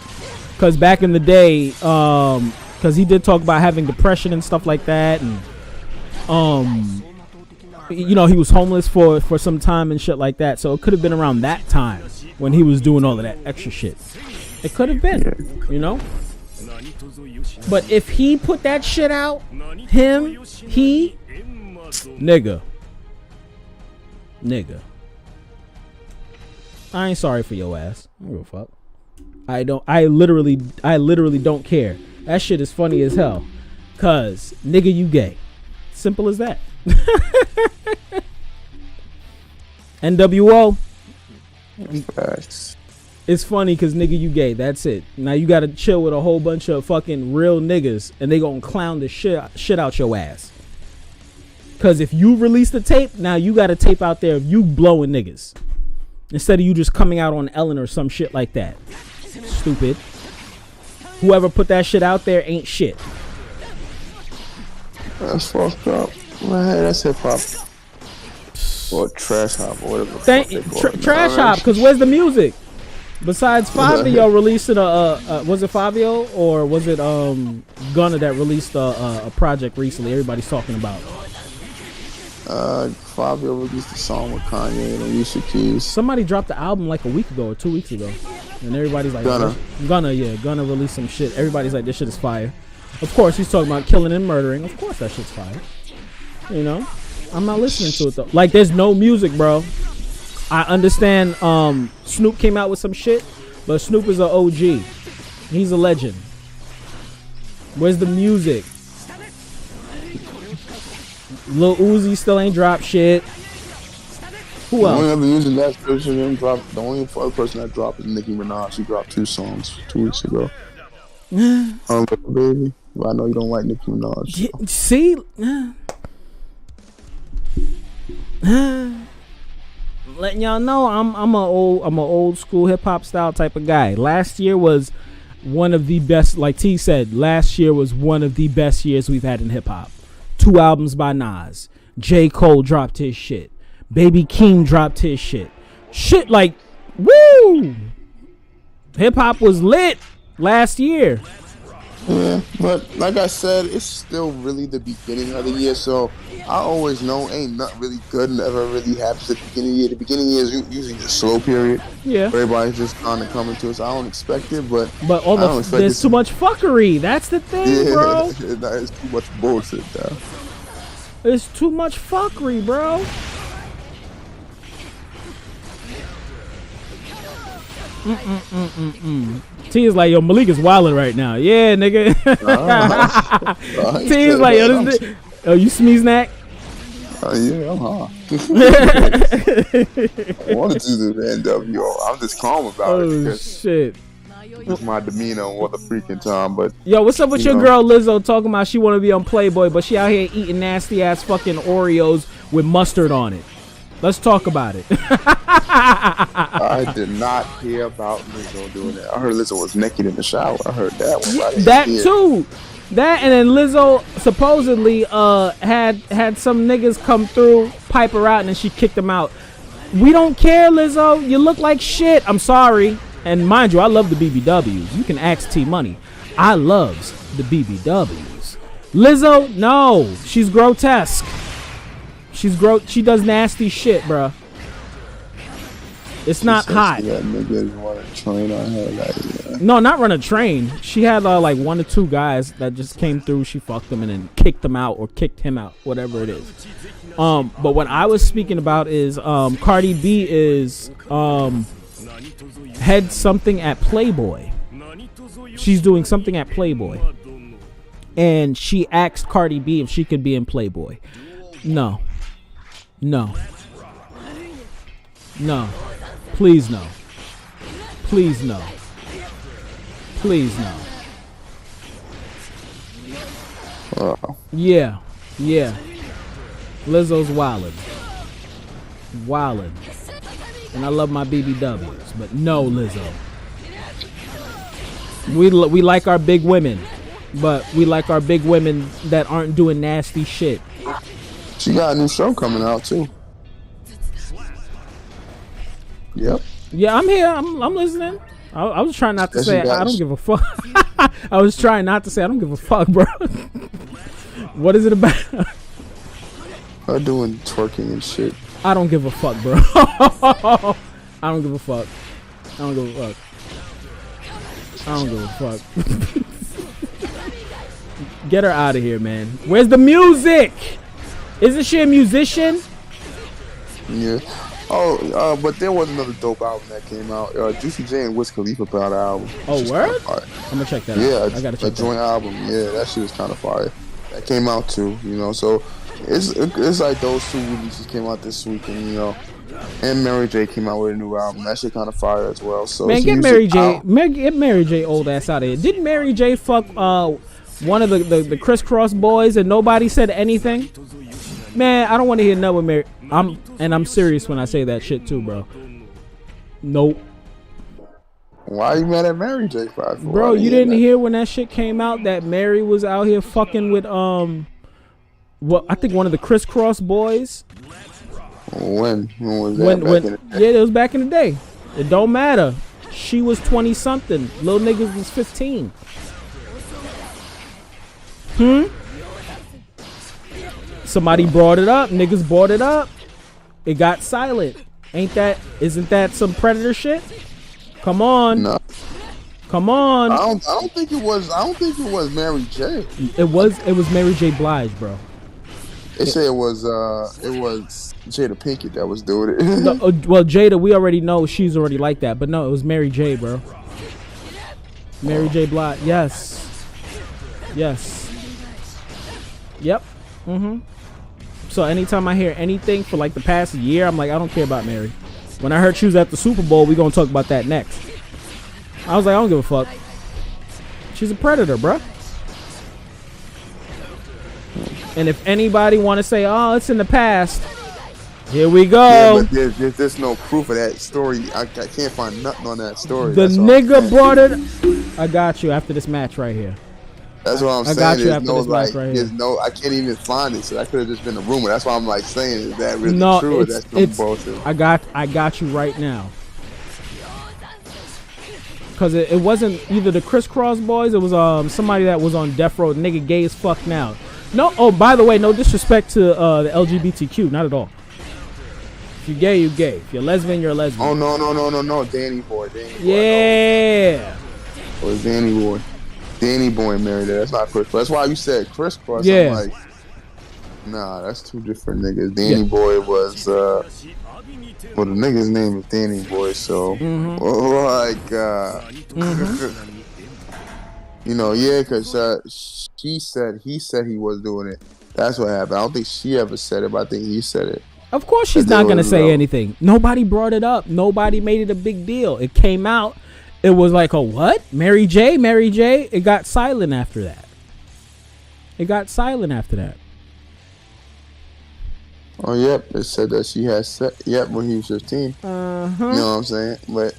Because back in the day, because he did talk about having depression and stuff like that. And, he was homeless for some time and shit like that. So it could have been around that time when he was doing all of that extra shit. It could have been, But if he put that shit out, nigga. I ain't sorry for your ass. I don't give a fuck. I literally don't care. That shit is funny as hell. Cause nigga, you gay. Simple as that. NWO. It's funny because nigga, you gay. That's it. Now you gotta chill with a whole bunch of fucking real niggas and they gonna clown the shit out your ass. Cause if you release the tape, now you got a tape out there of you blowing niggas. Instead of you just coming out on Ellen or some shit like that. Stupid. Whoever put that shit out there ain't shit. That's fucked up. Man, that's hip hop. Or trash hop or whatever. Trash hop, because where's the music? Besides Fabio releasing was it Fabio or was it Gunna that released a project recently? Everybody's talking about. Fabio released a song with Kanye and Alicia Keys. Somebody dropped the album like a week ago or 2 weeks ago, and everybody's like, Gunna released some shit. Everybody's like, this shit is fire. Of course, he's talking about killing and murdering. Of course, that shit's fire. You know, I'm not listening to it though. Like, there's no music, bro. I understand Snoop came out with some shit, but Snoop is an OG. He's a legend. Where's the music? Lil Uzi still ain't dropped shit. Who else? The only other person that dropped is Nicki Minaj. She dropped 2 songs 2 weeks ago. Baby. Well, I know you don't like Nicki Minaj. So. See? Letting y'all know I'm a old school hip hop style type of guy. Last year was one of the best, like T said, last year was one of the best years we've had in hip hop. 2 albums by Nas. J. Cole dropped his shit. Baby Keem dropped his shit. Shit like, woo! Hip hop was lit last year. Yeah, but like I said, it's still really the beginning of the year, so I always know ain't nothing really good never really happens at the beginning of the year. The beginning of the year is usually a slow period. Yeah. Everybody's just kind of coming to us. I don't expect it, but there's too much fuckery. That's the thing, bro. It's too much bullshit, though. It's too much fuckery, bro. T is like, yo, Malik is wilding right now. Yeah, nigga. T is like, yo, this oh, you sneeze snack? Yeah, I'm hot. I wanted to do the NWO. I'm just calm about it. Oh, shit. It's my demeanor all the freaking time. But yo, what's up with your girl Lizzo talking about she want to be on Playboy, but she out here eating nasty ass fucking Oreos with mustard on it? Let's talk about it. I did not hear about Lizzo doing that. I heard Lizzo was naked in the shower. I heard that one. That too. That, and then Lizzo supposedly had some niggas come through, pipe her out, and then she kicked them out. We don't care, Lizzo. You look like shit. I'm sorry. And mind you, I love the BBWs. You can ask T Money. I loves the BBWs. Lizzo, no. She's grotesque. She does nasty shit, bruh. It's not hot. No, not run a train. She had like 1 or 2 guys that just came through. She fucked them and then kicked them out or kicked him out, whatever it is. But what I was speaking about is Cardi B is had something at Playboy. She's doing something at Playboy, and she asked Cardi B if she could be in Playboy. No. Please no. Please no. Please no. Yeah. Lizzo's wildin'. And I love my BBWs, but no, Lizzo. We like our big women, but we like our big women that aren't doing nasty shit. She got a new show coming out too. Yep. Yeah, I'm here. I'm listening. I was trying not to say I don't give a fuck. I was trying not to say I don't give a fuck, bro. What is it about? Her doing twerking and shit. I don't give a fuck, bro. I don't give a fuck. I don't give a fuck. Get her out of here, man. Where's the music? Isn't she a musician? Yeah. But there was another dope album that came out. Juicy J and Wiz Khalifa put out an album. Oh, word? I'm gonna check that out. Yeah, I gotta check a joint album. Yeah, that shit was kind of fire. That came out too, so it's like those 2 releases came out this week, and and Mary J came out with a new album. That shit kind of fire as well. So man, get Mary J old ass out of here. Didn't Mary J fuck one of the Crisscross boys and nobody said anything? Man, I don't want to hear nothing with Mary. I'm serious when I say that shit too, bro. Nope. Why are you mad at Mary J? Bro, you didn't hear when that shit came out that Mary was out here fucking with I think one of the Crisscross boys. When was that? Yeah, it was back in the day. It don't matter. she was 20 something. Little niggas was 15. Somebody brought it up. Niggas brought it up. It got silent. Isn't that some Predator shit? Come on. No. Come on. I don't think it was Mary J. It was Mary J. Blige, bro. They say it was Jada Pinkett that was doing it. No, well, Jada, we already know she's already like that, but no, it was Mary J, bro. Mary J. Blige. Yes. Yep. So anytime I hear anything for like the past year, I'm like, I don't care about Mary. When I heard she was at the Super Bowl, we gonna talk about that next. I was like, I don't give a fuck. She's a predator, bruh. And if anybody want to say, oh, it's in the past, here we go. Yeah, but there's no proof of that story. I can't find nothing on that story. The nigga brought it. I got you after this match right here. That's what I'm saying. I got you there's after no this match right here. I can't even find it. So that could have just been a rumor. That's why I'm like saying, is that really No, true? Or that's some bullshit. I got you right now. Cause it wasn't either the Crisscross Boys. It was somebody that was on Death Row. Nigga gay as fuck now. No. Oh, by the way, no disrespect to the LGBTQ. Not at all. If you're gay, you're gay. If you're lesbian, you're a lesbian. Oh no, Danny Boy. Yeah. It was Danny Boy. Danny Boy married her. That's not Chris. That's why you said Crisscross. Yeah. I'm like, nah, that's two different niggas. Danny Boy was well, the nigga's name is Danny Boy, so you know, yeah, because he said he was doing it. That's what happened. I don't think she ever said it, but I think he said it. Of course she's not gonna say anything. Nobody brought it up. Nobody made it a big deal. It came out. It was like, oh, what? Mary J? It got silent after that. Oh, yep. It said that she had when he was 15. You know what I'm saying? But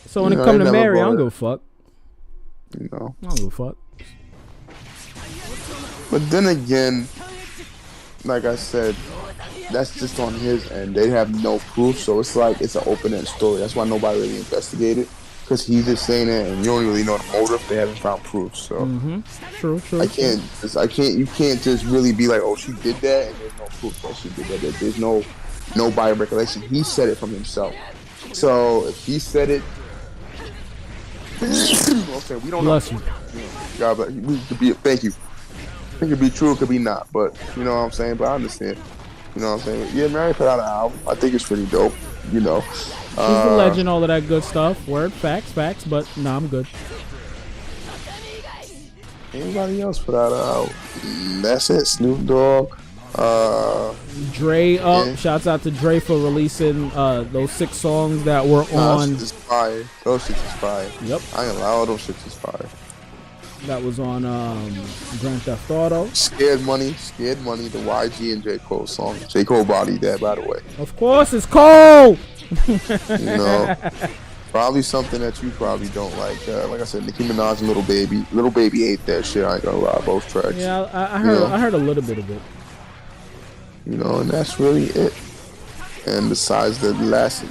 so when it comes to Mary, I don't give a fuck. You know. I don't give a fuck. But then again, like I said, that's just on his end. They have no proof, so it's like it's an open-end story. That's why nobody really investigated, because he's just saying it, and you don't really know the motive. They haven't found proof, so True. You can't just really be like, oh, she did that, and there's no proof that she did that. There's no by recollection. He said it from himself. So if he said it, okay, we don't Bless know. you. God, but we could be. Thank you. It could be true, it could be not, but you know what I'm saying. But I understand. You know what I'm saying? Yeah, Mary put out an album. I think it's pretty dope. You know, She's the legend, all of that good stuff. Word, facts. But nah, I'm good. Anybody else put out an album? That's it. Snoop Dogg. Dre up. Yeah. Shouts out to Dre for releasing those 6 songs that were on. Those shits is fire. Those shits is fire. Yep. I ain't gonna lie, all those shits is fire. That was on Grand Theft Auto. Scared Money, the YG and J. Cole song. J. Cole bodied that, by the way. Of course, it's Cole. You know, probably something that you probably don't like. Like I said, Nicki Minaj and Little Baby. Little Baby ate that shit. I ain't gonna lie, both tracks. Yeah, I heard a little bit of it. You know, and that's really it. And besides the last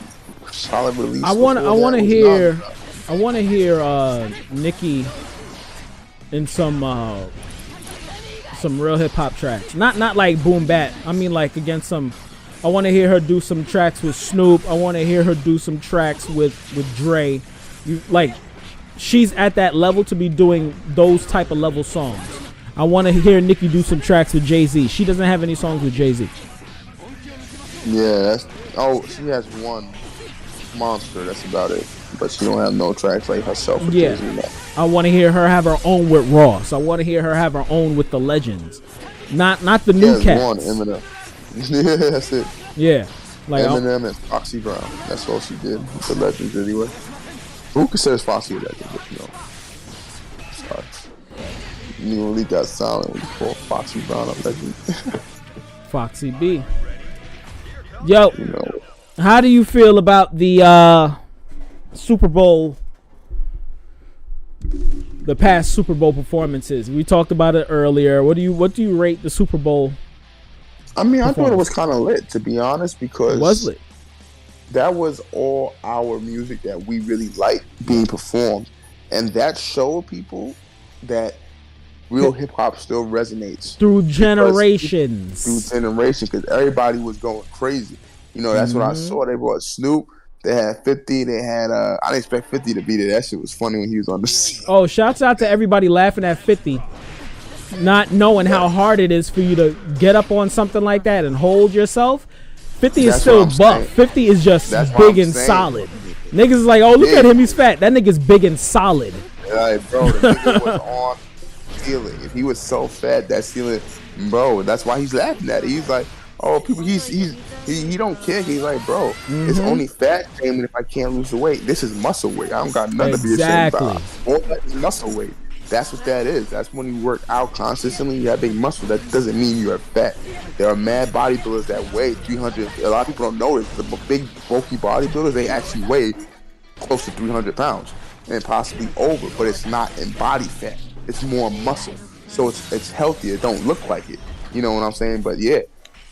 solid release, I want to hear Nicki in some real hip hop tracks. Not like boom bap. I mean like against some. I want to hear her do some tracks with Snoop. I want to hear her do some tracks with Dre. She's at that level to be doing those type of level songs. I want to hear Nicki do some tracks with Jay-Z. She doesn't have any songs with Jay-Z. Yeah, she has one, Monster. That's about it. But she don't have no tracks like herself. With Jay-Z. I want to hear her have her own with Ross. I want to hear her have her own with the Legends, not the new cats. One Eminem. Yeah, that's it. Yeah, like Eminem and Foxy Brown. That's all she did with the Legends anyway. Who considers Foxy a legend? But, you know, sorry. You really got silent when you call Foxy Brown a legend. Foxy B. Yo, you know, how do you feel about the Super Bowl? The past Super Bowl performances. We talked about it earlier. What do you rate the Super Bowl? I mean, I thought it was kind of lit, to be honest, because it was lit. that was all our music that we really liked being performed, and that showed people that real hip hop still resonates through through generations. generation, because everybody was going crazy. You know, that's what I saw. They brought Snoop. They had 50. They had I didn't expect 50 to be there. That shit was funny when he was on the scene. Oh, shouts out to everybody laughing at 50, not knowing how hard it is for you to get up on something like that and hold yourself. 50 is That's still what I'm buff. saying. 50 is just That's what big I'm and saying. solid. Niggas is like, oh, look at him, he's fat. That nigga's big and solid. Like, bro, the nigga was on ceiling. If he was so fat, that ceiling, bro, that's why he's laughing at it. He's like, oh, people, he don't care. He's like, bro, it's only fat shaming if I can't lose the weight. This is muscle weight. I don't got nothing to be ashamed about. All that is muscle weight. That's what that is. That's when you work out consistently. You have big muscle. That doesn't mean you are fat. There are mad bodybuilders that weigh 300. A lot of people don't know this. The big, bulky bodybuilders, they actually weigh close to 300 pounds and possibly over, but it's not in body fat. It's more muscle. So it's healthier. It don't look like it. You know what I'm saying? But yeah,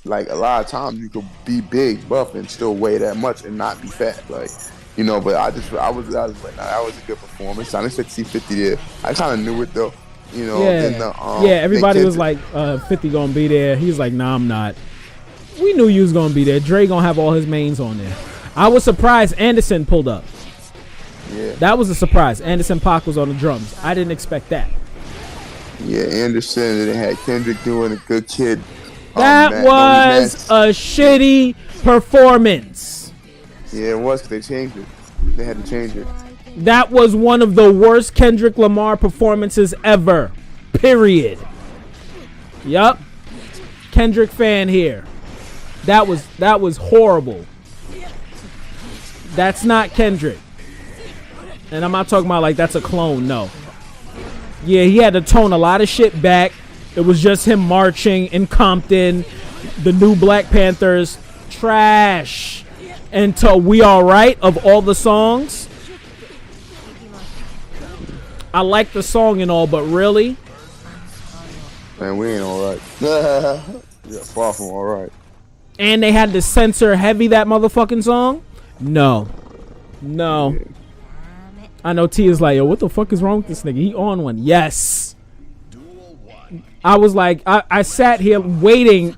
like a lot of times you could be big, buff, and still weigh that much and not be fat. Like, you know, but I was like, nah, that was a good performance. I didn't expect to see 50 there. I kind of knew it though. You know, yeah, everybody was like, 50 gonna be there. He was like, nah, I'm not. We knew you was gonna be there. Dre gonna have all his mains on there. I was surprised Anderson pulled up. Yeah. That was a surprise. Anderson .Paak was on the drums. I didn't expect that. Yeah, Anderson, and they had Kendrick doing a Good Kid. That was a shitty performance. Yeah, it was, because they changed it. They had to change it. That was one of the worst Kendrick Lamar performances ever. Period. Yup. Kendrick fan here. That was horrible. That's not Kendrick. And I'm not talking about like that's a clone, no. Yeah, he had to tone a lot of shit back. It was just him marching in Compton. The new Black Panthers. Trash. Until We Alright of all the songs. I like the song and all, but really? Man, we ain't alright. Yeah, far from alright. And they had to censor heavy that motherfucking song? No. Yeah. I know T is like, yo, what the fuck is wrong with this nigga? He on one. Yes. I was like, I sat here waiting,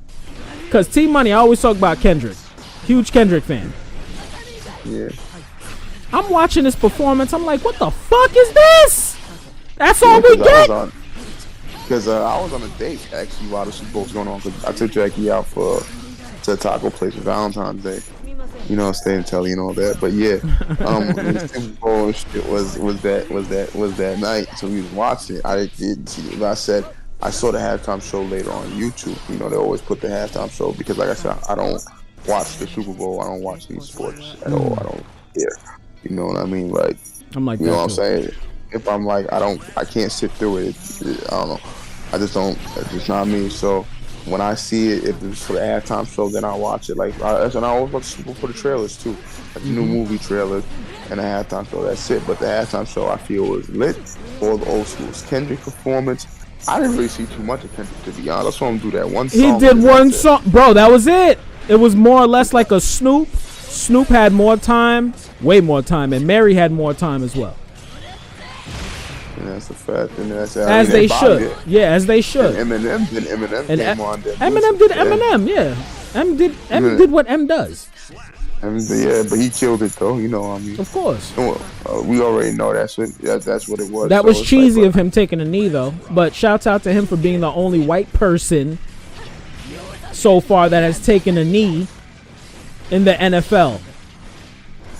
because T Money, I always talk about Kendrick. Huge Kendrick fan. Yeah. I'm watching this performance. I'm like, what the fuck is this? That's all we get? Because I was on a date, actually, while the Super Bowl was going on. Because I took Jackie out to a taco place for Valentine's Day. You know, stay and tell you and all that. But yeah, the Super Bowl shit was that night. So we was watching it. I didn't see it. But I said I saw the halftime show later on YouTube. You know, they always put the halftime show because, like I said, I don't watch the Super Bowl. I don't watch these sports at all. I don't care. You know what I mean? Like, I'm like, you know what I'm saying? If I'm like, I can't sit through it. I don't know. I just don't. It's just not me. So when I see it, if it's for the halftime show, then I'll watch it. Like, and I always watch Super Bowl for the trailers too, like the new movie trailers and the halftime show. That's it. But the halftime show, I feel, was lit. All the old schools. Kendrick performance. I didn't really see too much of Kendrick, to be honest. I saw him do that one song. He did one song, bro. That was it. It was more or less like a Snoop. Snoop had more time, way more time, and Mary had more time as well. Yeah, that's a fact. And that's as they should. Yeah, as they should. And Eminem came on. Eminem did Eminem, yeah. M did what M does. Yeah, but he killed it though. You know what I mean? Of course. We already know that's what it was. That was cheesy of him taking a knee though. But shouts out to him for being the only white person so far that has taken a knee in the NFL.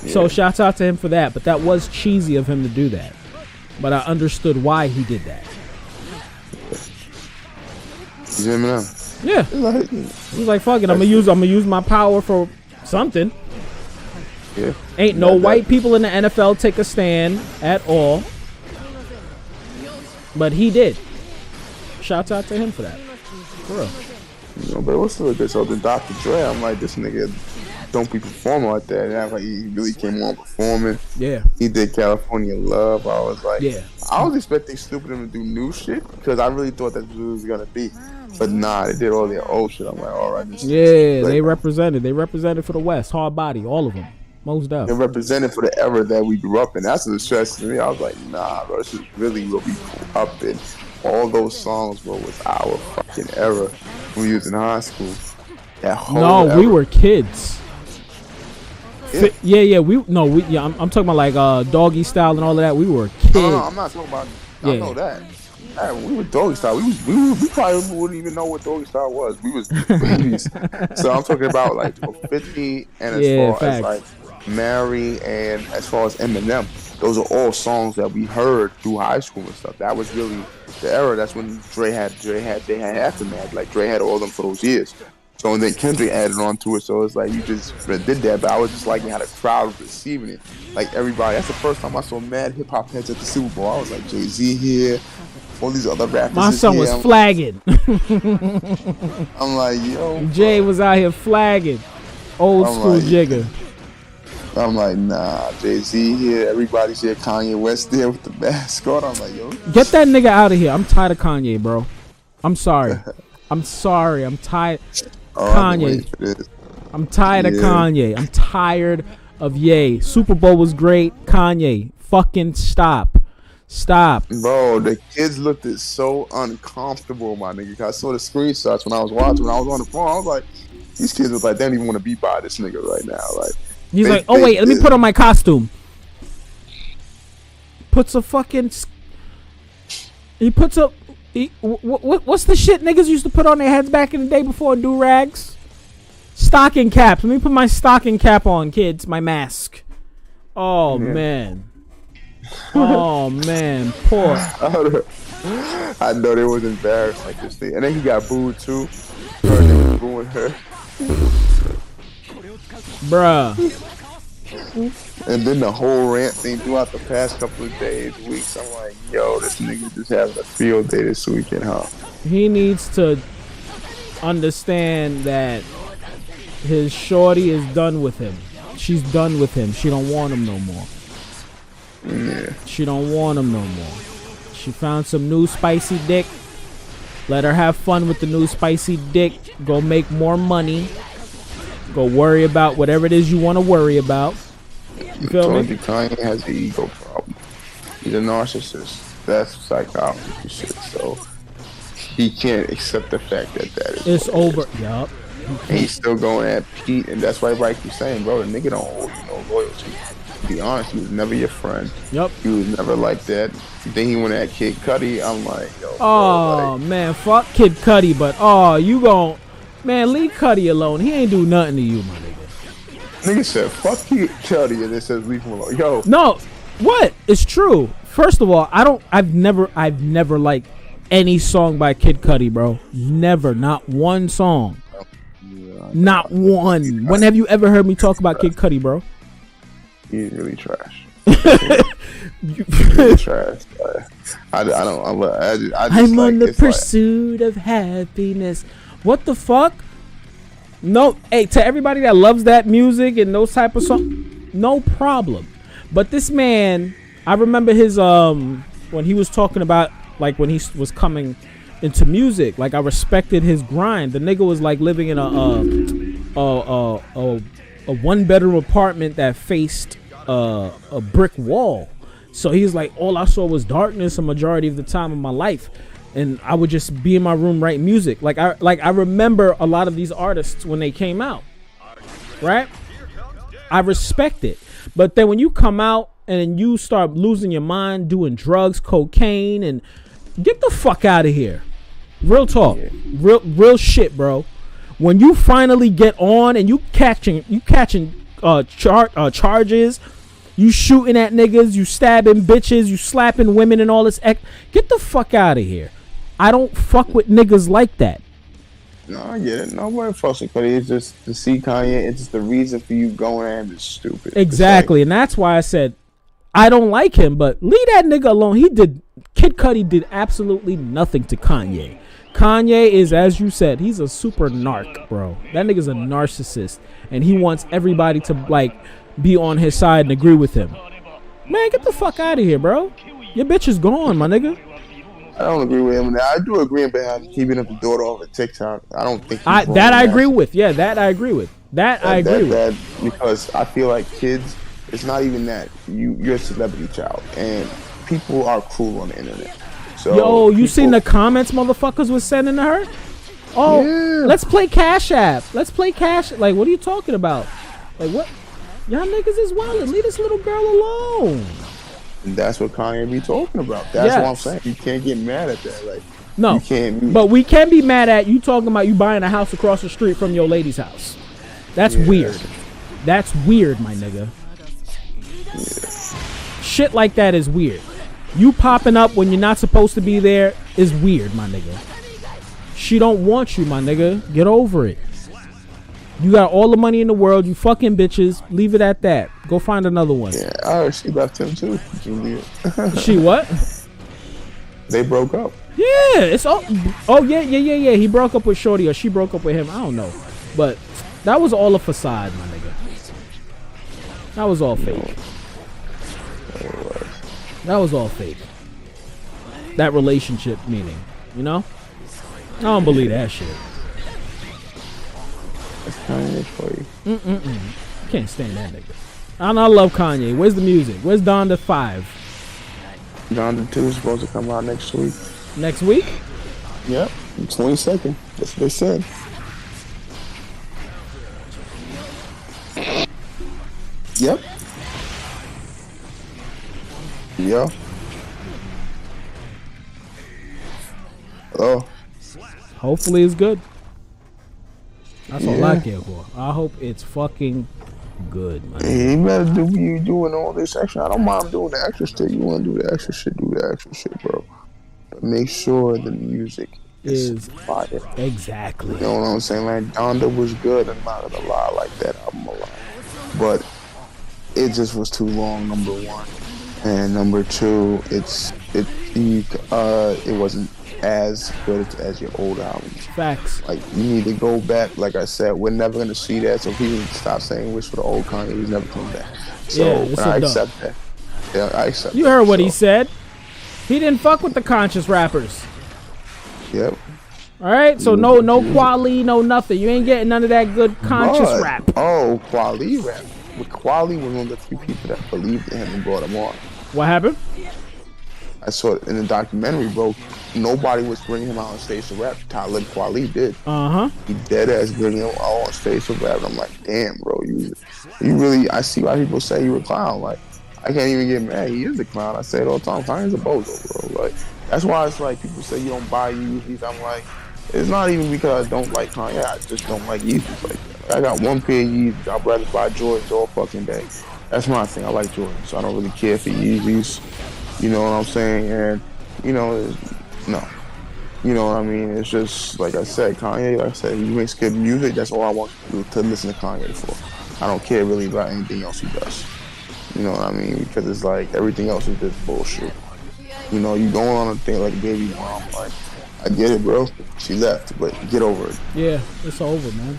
Yeah. So shouts out to him for that. But that was cheesy of him to do that. But I understood why he did that. He's Eminem. Yeah. He's like, fuck it, I'm gonna use my power for something. Yeah. Ain't no white people in the NFL take a stand at all. But he did. Shouts out to him for that. For real. You know, but it was still a good show. Then Dr. Dre, I'm like, this nigga don't be performing like that. And I was like, he really came on performing. Yeah. He did California Love. I was like, yeah. I was expecting Snoop and them to do new shit because I really thought that's what it was gonna be. But nah, they did all their old shit. I'm like, all right. Yeah, they represented. They represented for the West. Hard body, all of them. Most They're deaf. represented for the era that we grew up in. That's what stressed me. I was like, nah, bro, this is really what we grew up in. All those songs, bro, was our fucking era when we was in high school. That No, whole we era. were kids. Yeah. I'm talking about like Doggy Style and all of that. We were kids. No, I'm not talking about. I Yeah. know that. Yeah, we were doggy style. We probably wouldn't even know what doggy style was. We was babies. So I'm talking about like 50 and as Yeah, far as facts. like Mary and as far as Eminem, those are all songs that we heard through high school and stuff. That was really the era. That's when they had Aftermath. Like Dre had all of them for those years. So and then Kendrick added on to it. So it's like you just did that, but I was just liking how the crowd was receiving it. Like everybody. That's the first time I saw mad hip hop heads at the Super Bowl. I was like Jay-Z here. All these other rappers. My son was here. flagging. I'm like, yo. Jay was out here flagging. Old I'm school like- jigger. I'm like, nah, Jay-Z here. Everybody's here. Kanye West there with the mask on. I'm like, yo. Get that nigga out of here. I'm tired of Kanye, bro. I'm sorry. I'm sorry. I'm tired. Oh, I've been Kanye. waiting for this. I'm tired of Yeah. Kanye. I'm tired of Ye. Super Bowl was great. Kanye, fucking stop. Stop. Bro, the kids looked it so uncomfortable, my nigga. I saw the screenshots when I was watching. When I was on the phone, I was like, these kids was like, they don't even want to be by this nigga right now. Like, He's They- like, oh they- wait, let me put on my costume. Puts a fucking. He puts up. What's the shit niggas used to put on their heads back in the day before do rags? Stocking caps. Let me put my stocking cap on, kids. My mask. Oh Yeah. man. Oh man. Poor. I know they was embarrassed like this thing. And then he got booed too. Bro, they was booing her. Bruh. And then the whole rant thing throughout the past couple of days, weeks. I'm like, yo, this nigga just having a field day this weekend, huh? He needs to understand that his shorty is done with him. She's done with him. She don't want him no more. Yeah. She don't want him no more. She found some new spicy dick. Let her have fun with the new spicy dick. Go make more money. Go worry about whatever it is you want to worry about. You feel Told me? you Kanye has an ego problem. He's a narcissist. That's psychology shit. So he can't accept the fact that that is. It's what it over. is. Yup. And he's still going at Pete, and that's why everybody keeps saying, bro, the nigga don't owe you no loyalty. To be honest, he was never your friend. Yup. He was never like that. Then he went at Kid Cudi. I'm like, yo, bro, Oh like, man, fuck Kid Cudi, but oh you gon' man leave Cudi alone. He ain't do nothing to you, my nigga. nigga said, fuck Kid Cudi, and it says leave him alone. Yo, No, what? It's true. First of all, I've never liked any song by Kid Cudi, bro. Never, not one song. Not one. When have you ever heard me talk about Kid Cudi, bro? he's really trash. Really trash. I don't. I just I'm like, on the it's like- pursuit of happiness. What the fuck? No, hey, to everybody that loves that music and those type of songs, no problem. But this man, I remember his when he was talking about like when he was coming into music, like I respected his grind. The nigga was like living in a one bedroom apartment that faced a brick wall. So he's like, all I saw was darkness a majority of the time of my life, and I would just be in my room writing music. Like I remember a lot of these artists when they came out, right? I respect it, but then when you come out and then you start losing your mind, doing drugs, cocaine, and get the fuck out of here. Real talk, real shit, bro. When you finally get on and you catching charges. You shooting at niggas, you stabbing bitches, you slapping women and all this. Get the fuck out of here. I don't fuck with niggas like that. No, I get it. Nobody fucks with Cudi. It's just to see Kanye. It's just the reason for you going at him is stupid. Exactly, and that's why I said I don't like him. But leave that nigga alone. Kid Cudi did absolutely nothing to Kanye. Kanye is, as you said, he's a super narc, bro. That nigga's a narcissist, and he wants everybody to like be on his side and agree with him. Man, get the fuck out of here, bro. Your bitch is gone, my nigga. I don't agree with him. I do agree about keeping up the daughter off of TikTok. I don't think he's wrong That in I agree with. Yeah, that I agree with. That I agree with. That because I feel like kids, it's not even that you're a celebrity child, and people are cruel on the internet. So Yo, you seen the comments motherfuckers was sending to her? Oh, Yeah. let's play Cash App. Let's play Cash. Like, what are you talking about? Like, what? Y'all niggas is wild. Leave this little girl alone. And that's what Kanye be talking about. That's Yes. what I'm saying. You can't get mad at that. Like, No, you can't. but we can be mad at you talking about you buying a house across the street from your lady's house. That's weird. That's weird, my nigga. Shit like that is weird. You popping up when you're not supposed to be there is weird, my nigga. She don't want you, my nigga. Get over it. You got all the money in the world. You fucking bitches. Leave it at that. Go find another one. Yeah, she left him too, Julia. She what? They broke up. Yeah, it's all. Oh yeah. He broke up with Shorty, or she broke up with him. I don't know, but that was all a facade, my nigga. That was all fake. That was all fake. That relationship meaning, you know? I don't believe that shit. That's Kanye for you. Can't stand that nigga. I love Kanye. Where's the music? Where's Donda 5? Donda 2 is supposed to come out next week. Next week? Yep, 22nd. That's what they said. Yep. Yeah. Oh. Hopefully it's good. That's all I Yeah. care for. I hope it's fucking good, man. He better do you doing all this extra. I don't mind doing the extra shit. You want to do the extra shit, do the extra shit, bro. But make sure the music is fire. Exactly. You know what I'm saying? Like, Donda was good. I'm not gonna lie, like that album a lot. But it just was too long, number one. And number two, it wasn't as good as your old albums. Facts. Like, you need to go back. Like I said, we're never gonna see that. So people stop saying wish for the old Kanye. He's never coming back. So Yeah, it's I a dub. accept that. Yeah, I accept. You that. heard what So, he said. He didn't fuck with the conscious rappers. Yep. All right, so no Quali, no nothing. You ain't getting none of that good conscious But, rap. Oh, Quali rap. But Quali was one of the few people that believed in him and brought him on. What happened? I saw it in the documentary, bro. Nobody was bringing him out on stage to rap. Talib Kweli did. He dead ass bringing him out on stage to rap. And I'm like, damn, bro, you really. I see why people say you a clown. Like, I can't even get mad. He is a clown. I say it all the time. Kanye's a bozo, bro. Like, that's why it's like people say you don't buy Yeezys. I'm like, it's not even because I don't like Kanye. I just don't like Yeezys like that. Like, I got one pair of Yeezys. I'd rather buy Jordans all fucking day. That's my thing. I like Jordans, so I don't really care for Yeezys. You know what I'm saying? And, you know, no. You know what I mean? It's just, like I said, Kanye, like I said, he makes good music. That's all I want to listen to Kanye for. I don't care really about anything else he does. You know what I mean? Because it's like, everything else is just bullshit. You know, you going on a thing like baby mom, like, I get it, bro. She left, but get over it. Yeah, it's over, man.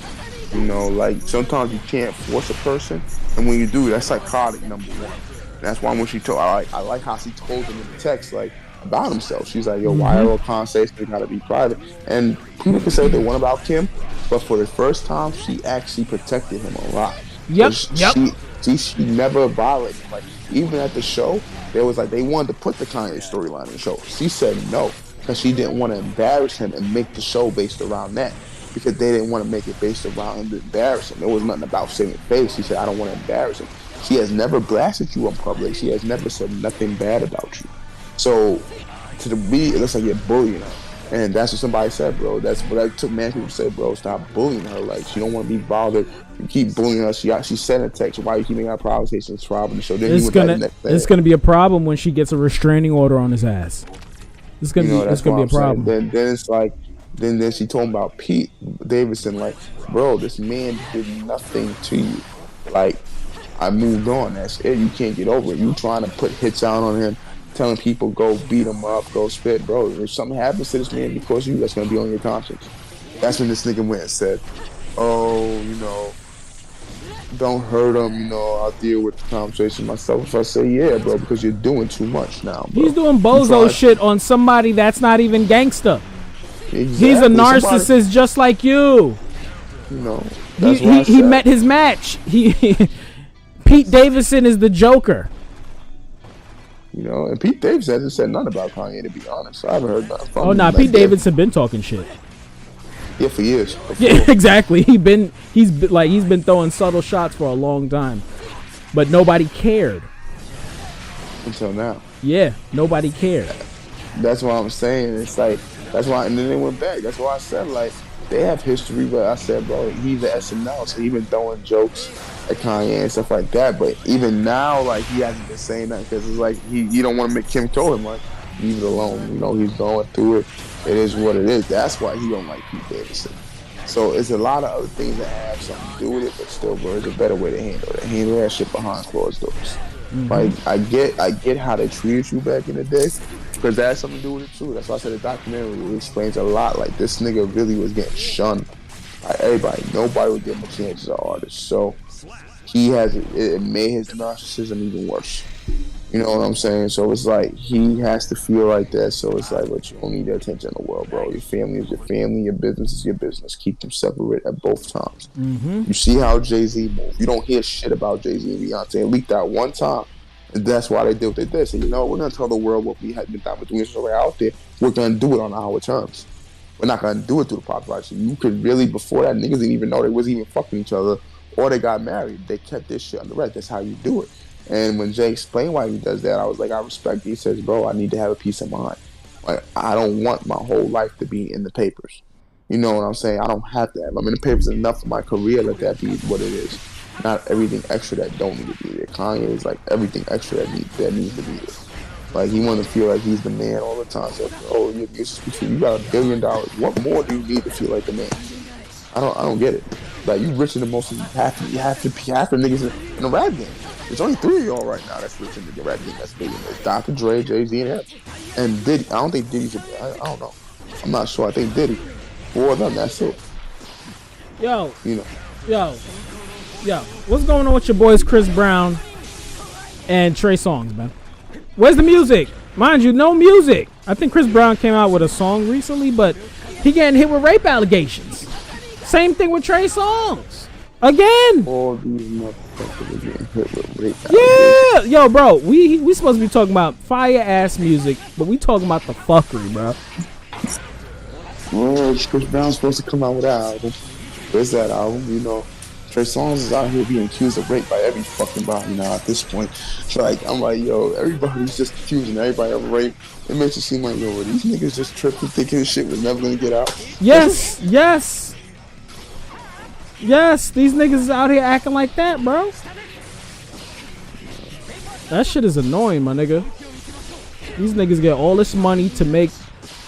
You know, like, sometimes you can't force a person, and when you do, that's psychotic, number one. And that's why when she told, I like how she told him in the text, like, about himself. She's like, yo, why are all conversations gotta be private? And people can say what they want about Kim, but for the first time, she actually protected him a lot. Yep. She never violated him. Like, even at the show, there was like, they wanted to put the Kanye storyline in the show. She said no, because she didn't want to embarrass him and make the show based around that. Because they didn't want to make it based around him to embarrass him. There was nothing about saving face. She said, I don't want to embarrass him. She has never blasted you in public. She has never said nothing bad about you. So, to the beat, it looks like you're bullying her. And that's what somebody said, bro. That's what I took mad people to say, bro. Stop bullying her. Like, she don't want to be bothered. You keep bullying her. She sent a text. Why are you keeping our provocations problem? So then it's gonna be a problem when she gets a restraining order on his ass. It's gonna be a problem. Then it's like, then she told him about Pete Davidson. Like, bro, this man did nothing to you. Like, I moved on. That's it. You can't get over it. You trying to put hits out on him, telling people go beat him up, go spit, bro. If something happens to this man because of you, that's gonna be on your conscience. That's when this nigga went and said, "Oh, you know, don't hurt him. You know, I'll deal with the conversation myself." So I say, "Yeah, bro, because you're doing too much now, bro." He's doing bozo shit on somebody that's not even gangsta. Exactly. He's a narcissist just like you. You know, He met his match. Pete Davidson is the Joker. You know, and Pete Davidson hasn't said nothing about Kanye, to be honest. I haven't heard nothing from him. Oh, nah, Pete Davidson been talking shit. Yeah, for years. Yeah, exactly. He's been throwing subtle shots for a long time, but nobody cared until now. Yeah, nobody cared. That's what I'm saying. It's like that's why, and then they went back. That's why I said like they have history, but I said, bro, he's the SNL, so he's been throwing jokes at Kanye and stuff like that. But even now, like he hasn't been saying that because it's like you don't want to make Kim told him like leave it alone. You know, he's going through it. It is what it is. That's why he don't like Pete Davidson. So it's a lot of other things that have something to do with it, but still, bro, there's a better way to handle it. Handle that shit behind closed doors. Mm-hmm. Like I get how they treated you back in the day, because that has something to do with it too. That's why I said the documentary explains a lot. Like this nigga really was getting shunned by everybody. Nobody would give him a chance as an artist. So he has it made his narcissism even worse. You know what I'm saying? So it's like he has to feel like that. So it's like, but you don't need the attention in the world, bro. Your family is your family. Your business is your business. Keep them separate at both times. Mm-hmm. You see how Jay-Z moved. You don't hear shit about Jay-Z and Beyonce. It leaked out one time. And that's why they did what they did. So, you know, we're going to tell the world what we had been doing so out there. We're going to do it on our terms. We're not going to do it through the paparazzi. You could really, before that, niggas didn't even know they wasn't even fucking each other or they got married. They kept this shit on the right. That's how you do it. And when Jay explained why he does that, I was like, I respect it. He says, bro, I need to have a peace of mind. Like, I don't want my whole life to be in the papers. You know what I'm saying? I don't have to have. I'm in the papers enough for my career. Let that be what it is. Not everything extra that don't need to be there. Kanye is like everything extra that needs to be there. Like, he want to feel like he's the man all the time. So, oh, you got $1 billion. What more do you need to feel like the man? I don't get it. Like, you richer than most of half the niggas in the rap game. There's only 3 of y'all right now that's rich in the rap game. That's billionaires. Dr. Dre, Jay-Z, and him. And Diddy. I don't think Diddy's I don't know. I'm not sure. I think Diddy. 4 of them, that's it. Yo. You know. Yo. What's going on with your boys Chris Brown and Trey Songz, man? Where's the music? Mind you, no music. I think Chris Brown came out with a song recently, but he getting hit with rape allegations. Same thing with Trey Songz. Again. All these motherfuckers are getting hit with rape allegations. Yeah. Yo, bro, we supposed to be talking about fire-ass music, but we talking about the fuckery, bro. Well, Chris Brown's supposed to come out with that album. Where's that album? You know, Trey Songz is out here being accused of rape by every fucking body now at this point. So, like, I'm like, yo, everybody's just accusing everybody of rape. It makes it seem like, yo, these niggas just tripping, thinking this shit was never gonna get out. Yes, these niggas is out here acting like that, bro. That shit is annoying, my nigga. These niggas get all this money to make,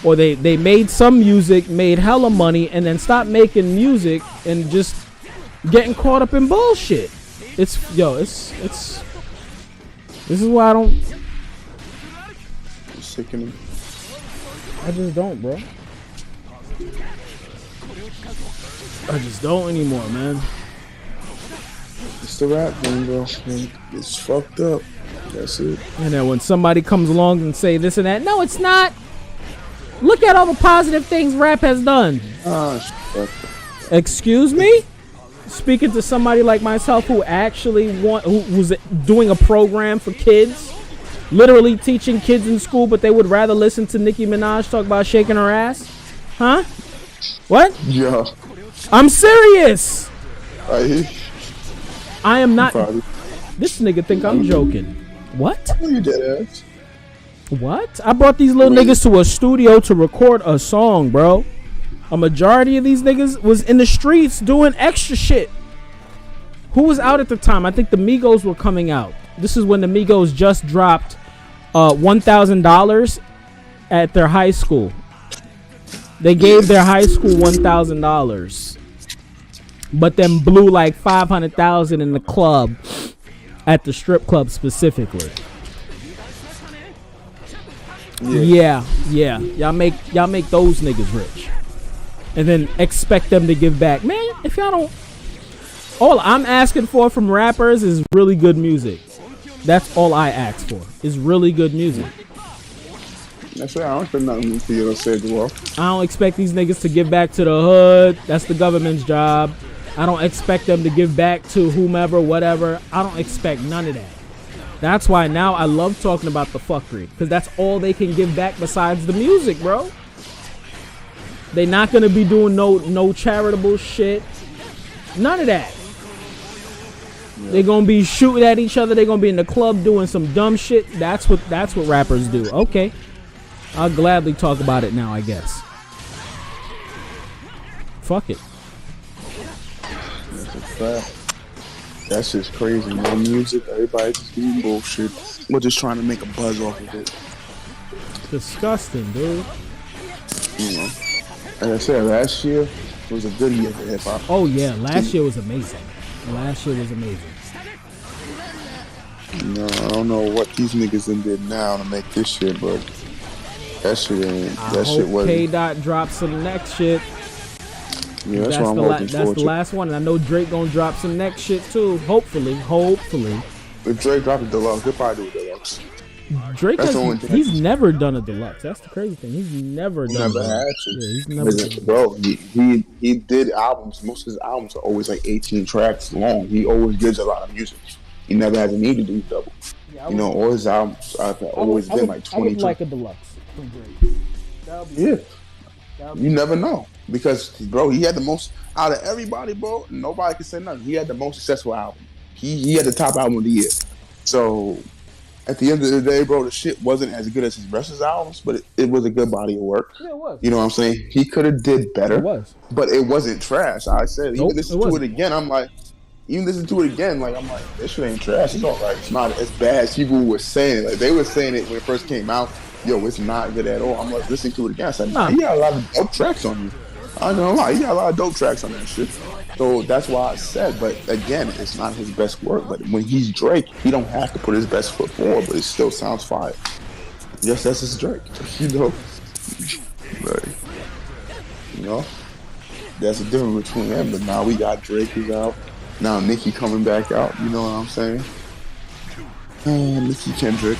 or they made some music, made hella money, and then stop making music and just getting caught up in bullshit. This is why I don't. Sickening. I just don't, bro. I just don't anymore, man. It's the rap game, bro. It's fucked up. That's it. And then when somebody comes along and say this and that, no, it's not. Look at all the positive things rap has done. Excuse me? Speaking to somebody like myself who actually who was doing a program for kids, literally teaching kids in school, but they would rather listen to Nicki Minaj talk about shaking her ass. Huh? What? Yeah. I'm serious. I am not. This nigga think I'm joking. What? You dead ass. What? I brought these little niggas to a studio to record a song, bro. A majority of these niggas was in the streets doing extra shit. Who was out at the time? I think the Migos were coming out. This is when the Migos just dropped $1,000 at their high school. They gave their high school $1,000, but then blew like $500,000 in the club, at the strip club specifically. Yeah. Y'all make those niggas rich, and then expect them to give back. Man, if y'all don't, all I'm asking for from rappers is really good music. That's all I ask for, is really good music. That's right. I don't expect nothing for you to say the world. I don't expect these niggas to give back to the hood. That's the government's job. I don't expect them to give back to whomever, whatever. I don't expect none of that. That's why now I love talking about the fuckery, because that's all they can give back besides the music, bro. They not gonna be doing no charitable shit. None of that. Yeah. They're gonna be shooting at each other. They're gonna be in the club doing some dumb shit. That's what rappers do. Okay, I'll gladly talk about it now, I guess. Fuck it. That's a fact. That's just crazy, man. Music, everybody just doing bullshit. We're just trying to make a buzz off of it. Disgusting, dude. You know, like I said, last year was a good year for hip hop. Oh yeah, last year was amazing. Last year was amazing. You know, I don't know what these niggas did now to make this shit, but that shit ain't. That shit wasn't. K-Dot drops some next shit. Yeah, that's what I'm hoping for. That's the last one, and I know Drake gonna drop some next shit too. Hopefully. If Drake dropped a deluxe, he'll probably do a deluxe. Drake he's never done a deluxe. That's the crazy thing. He's never done. Never had to. Yeah, he's never done. Bro, he did albums. Most of his albums are always like 18 tracks long. He always gives a lot of music. He never has a need to do double. Yeah, you know, all his albums have always been like 20. I would like a deluxe from Drake. Yeah. You never know. Because, bro, he had the most, out of everybody, bro, nobody can say nothing. He had the most successful album. He had the top album of the year. So, at the end of the day, bro, the shit wasn't as good as his rest of his albums, but it was a good body of work. Yeah, it was. You know what I'm saying? He could have did better. It was. But it wasn't trash. I said, even listen to it again, I'm like, this shit ain't trash. It's all right. It's not as bad as people were saying. Like, they were saying it when it first came out. Yo, it's not good at all. I'm like, listening to it again. I said, nah, he got a lot of dope tracks on you. I ain't gonna lie, he got a lot of dope tracks on that shit. So that's why I said, but again, it's not his best work. But when he's Drake, he don't have to put his best foot forward, but it still sounds fire. Yes, that's his Drake. You know? But, you know? There's a difference between them, but now we got Drake who's out. Now Nicki coming back out, you know what I'm saying? Nicki Kendrick.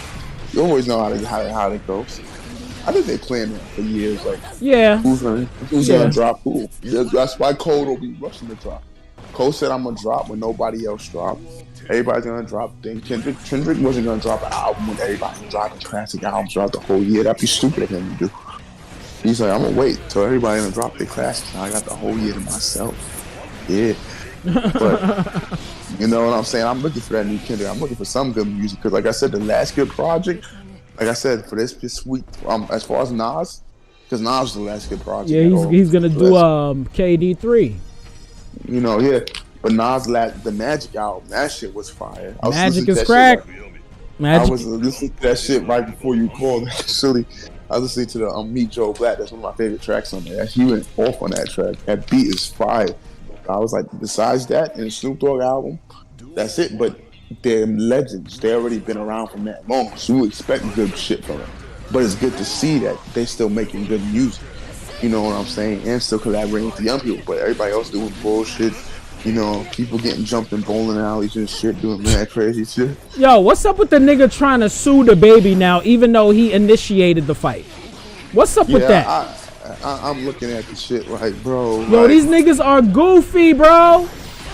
You always know how it goes. I think they planned that for years. Like, yeah, who's gonna drop who? That's why Cole will be rushing to drop. Cole said, "I'm gonna drop when nobody else dropped. Everybody's gonna drop things." Kendrick wasn't gonna drop an album when everybody's dropping classic albums throughout the whole year. That'd be stupid of him to do. He's like, "I'm gonna wait till everybody gonna drop their classics. Now I got the whole year to myself." Yeah, but you know what I'm saying? I'm looking for that new Kendrick. I'm looking for some good music because, like I said, the last good project. Like I said, for this week, as far as Nas, because Nas was the last good project. Yeah, he's gonna do KD3. You know, yeah. But Nas, the Magic album, that shit was fire. Magic is crack. I was listening to that shit right before you called. Actually, I was listening to the Meet Joe Black. That's one of my favorite tracks on there. He went off on that track. That beat is fire. I was like, besides that, and the Snoop Dogg album, that's it. But they're legends. They already been around from that long, so you expect good shit from them. But it's good to see that they still making good music. You know what I'm saying? And still collaborating with the young people. But everybody else doing bullshit. You know, people getting jumped in bowling alleys and shit, doing mad crazy shit. Yo, what's up with the nigga trying to sue the baby now, even though he initiated the fight? What's up with that? I'm looking at the shit like, bro. Yo, like, these niggas are goofy, bro.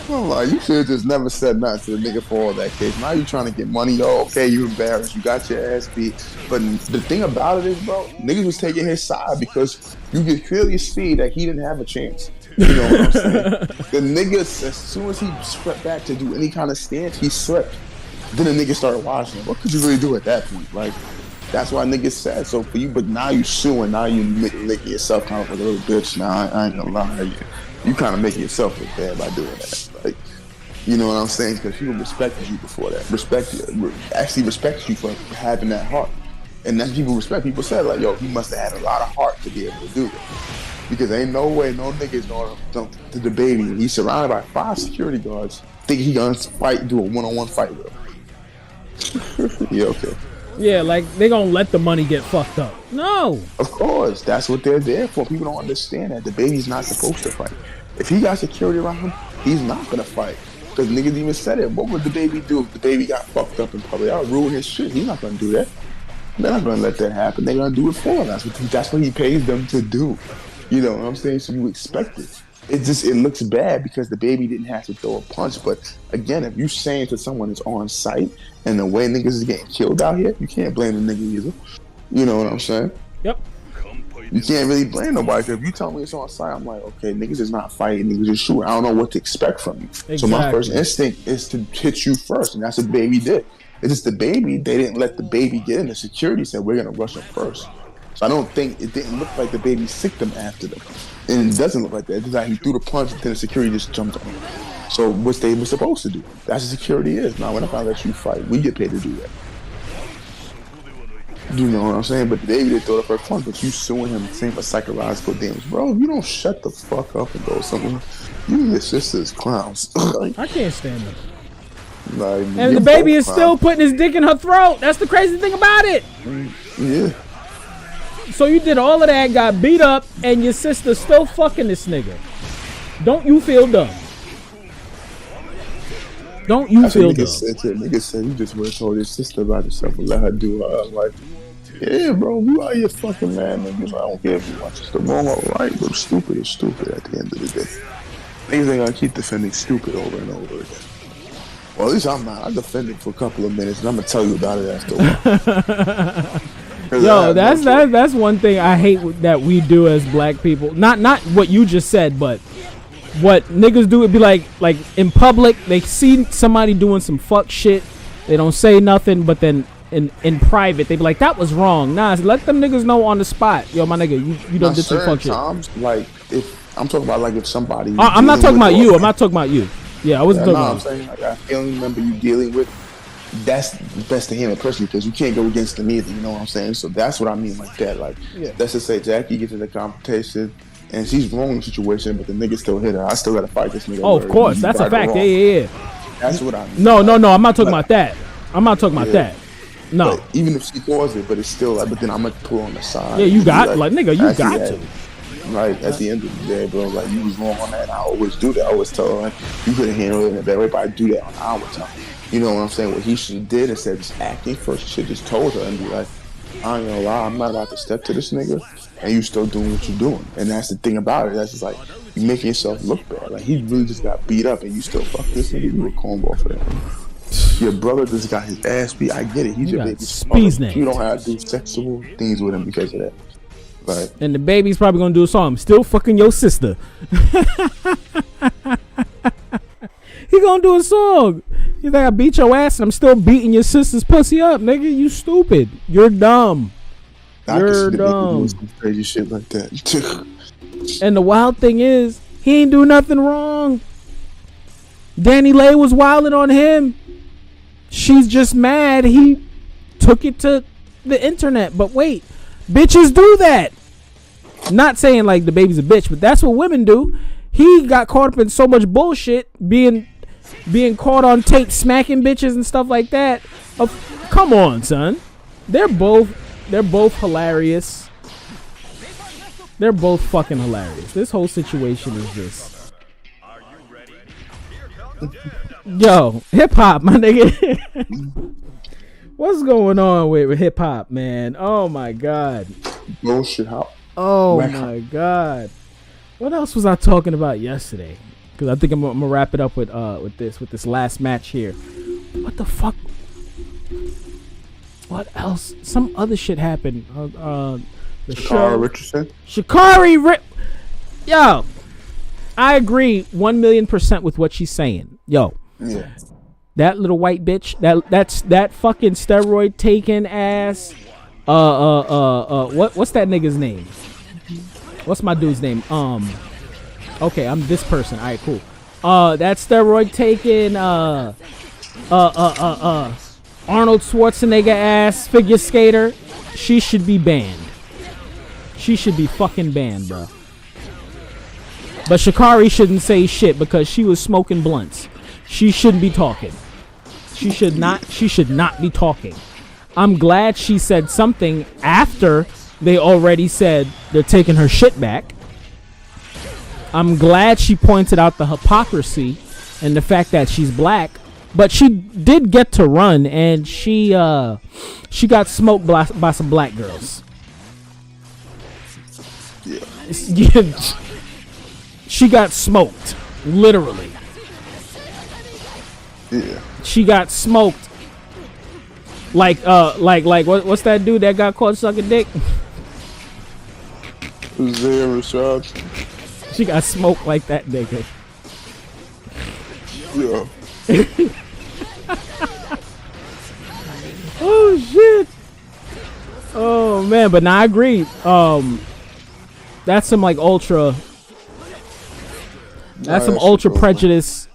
I'm like, you should have just never said nothing to the nigga for all that case. Now you trying to get money. Yo, okay, you embarrassed. You got your ass beat. But the thing about it is, bro, niggas was taking his side because you could clearly see that he didn't have a chance. You know what I'm saying? The niggas, as soon as he swept back to do any kind of stance, he slipped. Then the nigga started watching. What could you really do at that point? Like, that's why niggas sad. So for you, but now you suing. Now you making yourself kind of like a little bitch. Now I ain't gonna lie. You kind of making yourself look bad by doing that. Like, you know what I'm saying? Because people respected you before that. Actually respected you for having that heart. And that's people respect. People said, like, yo, he must have had a lot of heart to be able to do that. Because ain't no way no nigga's going to dump to the baby. He's surrounded by 5 security guards. Think he gonna do a one-on-one fight with him. Yeah, okay. Yeah, like, they gonna let the money get fucked up. No. Of course. That's what they're there for. People don't understand that. The baby's not supposed to fight. If he got security around him, he's not gonna fight. Because niggas even said it. What would the baby do if the baby got fucked up in public? I'll ruin his shit. He's not gonna do that. They're not gonna let that happen. They're gonna do it for him. That's what he pays them to do. You know what I'm saying? So you expect it. it looks bad because the baby didn't have to throw a punch. But again, if you saying to someone that's on site and the way niggas is getting killed out here, you can't blame the nigga either. You know what I'm saying? Yep. You can't really blame nobody. If you tell me it's on site, I'm like, okay, niggas is not fighting, niggas is shooting. I don't know what to expect from you. Exactly. So my first instinct is to hit you first, and that's what baby did. It's just the baby, they didn't let the baby get in. The security said, we're going to rush him first. So I don't think, it didn't look like the baby sicked them after them. And it doesn't look like that. It's like he threw the punch, and then the security just jumped on him. So what they were supposed to do. That's what security is. Now, we're not going to let you fight. We get paid to do that. You know what I'm saying? But the baby did throw the first punch, but you suing him saying for psychological damage. Bro, you don't shut the fuck up and go somewhere. You and your sister's clowns. I can't stand them. Like, and the baby is still putting his dick in her throat. That's the crazy thing about it. Yeah. So you did all of that, got beat up, and your sister's still fucking this nigga. Don't you feel dumb? Don't you feel dumb? Nigga said you just would have told your sister about yourself and let her do her. Like, yeah, bro, you out here fucking mad niggas. I don't care if you watch the wrong or right, but stupid is stupid at the end of the day. Niggas ain't gonna keep defending stupid over and over again. Well, at least I'm not. I defended for a couple of minutes, and I'm gonna tell you about it after. Yo, that's one thing I hate that we do as black people. Not what you just said, but what niggas do. It'd be like in public, they see somebody doing some fuck shit, they don't say nothing, but then in private, they be like, that was wrong. Nah, let them niggas know on the spot. Yo, my nigga, you done did some fuck shit. Like, if I'm talking about, like, if somebody, I'm not talking about you. I'm not talking about you. Yeah, I wasn't talking about. I'm saying, like, I can't remember you dealing with. That's the best to handle personally because you can't go against them either. You know what I'm saying? So that's what I mean like that. Like, let's just say Jackie gets in the competition and she's wrong in the situation, but the nigga still hit her. I still gotta fight this nigga. Oh, of course, that's a fact. Yeah. That's what I mean. No, I'm not talking about that. I'm not talking about that. No. But even if she caused it, but it's still like, but then I'm gonna pull on the side. Yeah, you got like nigga, you got to. Like, at the end of the day, bro, like, you was wrong on that. And I always do that. I always tell her, like, you couldn't handle it. Everybody do that on our time. You know what I'm saying? What he should have did instead of just acting first, he should just told her and be like, I ain't gonna lie, I'm not about to step to this nigga, and you still doing what you're doing. And that's the thing about it. That's just like, you making yourself look bad. Like, he really just got beat up, and you still fuck this nigga. You a cornball for that. Your brother just got his ass beat. I get it. He's your baby. You don't have to do sexual things with him because of that. Right. And the baby's probably gonna do a song. I'm still fucking your sister. He gonna do a song. You think I beat your ass and I'm still beating your sister's pussy up, nigga? You stupid. You're dumb. You're dumb. Some crazy shit like that. And the wild thing is, he ain't do nothing wrong. Danny Lay was wilding on him. She's just mad. He took it to the internet. But wait, bitches do that. Not saying like the baby's a bitch, but that's what women do. He got caught up in so much bullshit, being caught on tape smacking bitches and stuff like that. Come on, son. They're both hilarious. They're both fucking hilarious. This whole situation is just. Yo, hip hop, my nigga. What's going on with hip hop, man? Oh my god. Bullshit hop. Oh my god. What else was I talking about yesterday? Because I think I'm gonna wrap it up with this last match here. What the fuck? What else? Some other shit happened. The show. Richardson. Yo, I agree 1,000,000% with what she's saying. Yo, yeah. That little white bitch. That fucking steroid taking ass. What's that nigga's name? What's my dude's name? Okay, I'm this person. All right, cool. That steroid taking Arnold Schwarzenegger ass figure skater. She should be banned. She should be fucking banned, bro. But Sha'Carri shouldn't say shit because she was smoking blunts. She shouldn't be talking. She should not be talking. I'm glad she said something after they already said they're taking her shit back. I'm glad she pointed out the hypocrisy and the fact that she's black. But she did get to run, and she got smoked by some black girls. Yeah. She got smoked, literally. Yeah. She got smoked. Like what's that dude that got caught sucking dick? Zaire Rashad. She got smoked like that nigga. Yeah. Oh shit. Oh man, but now I agree. That's some like ultra. That's some ultra prejudice,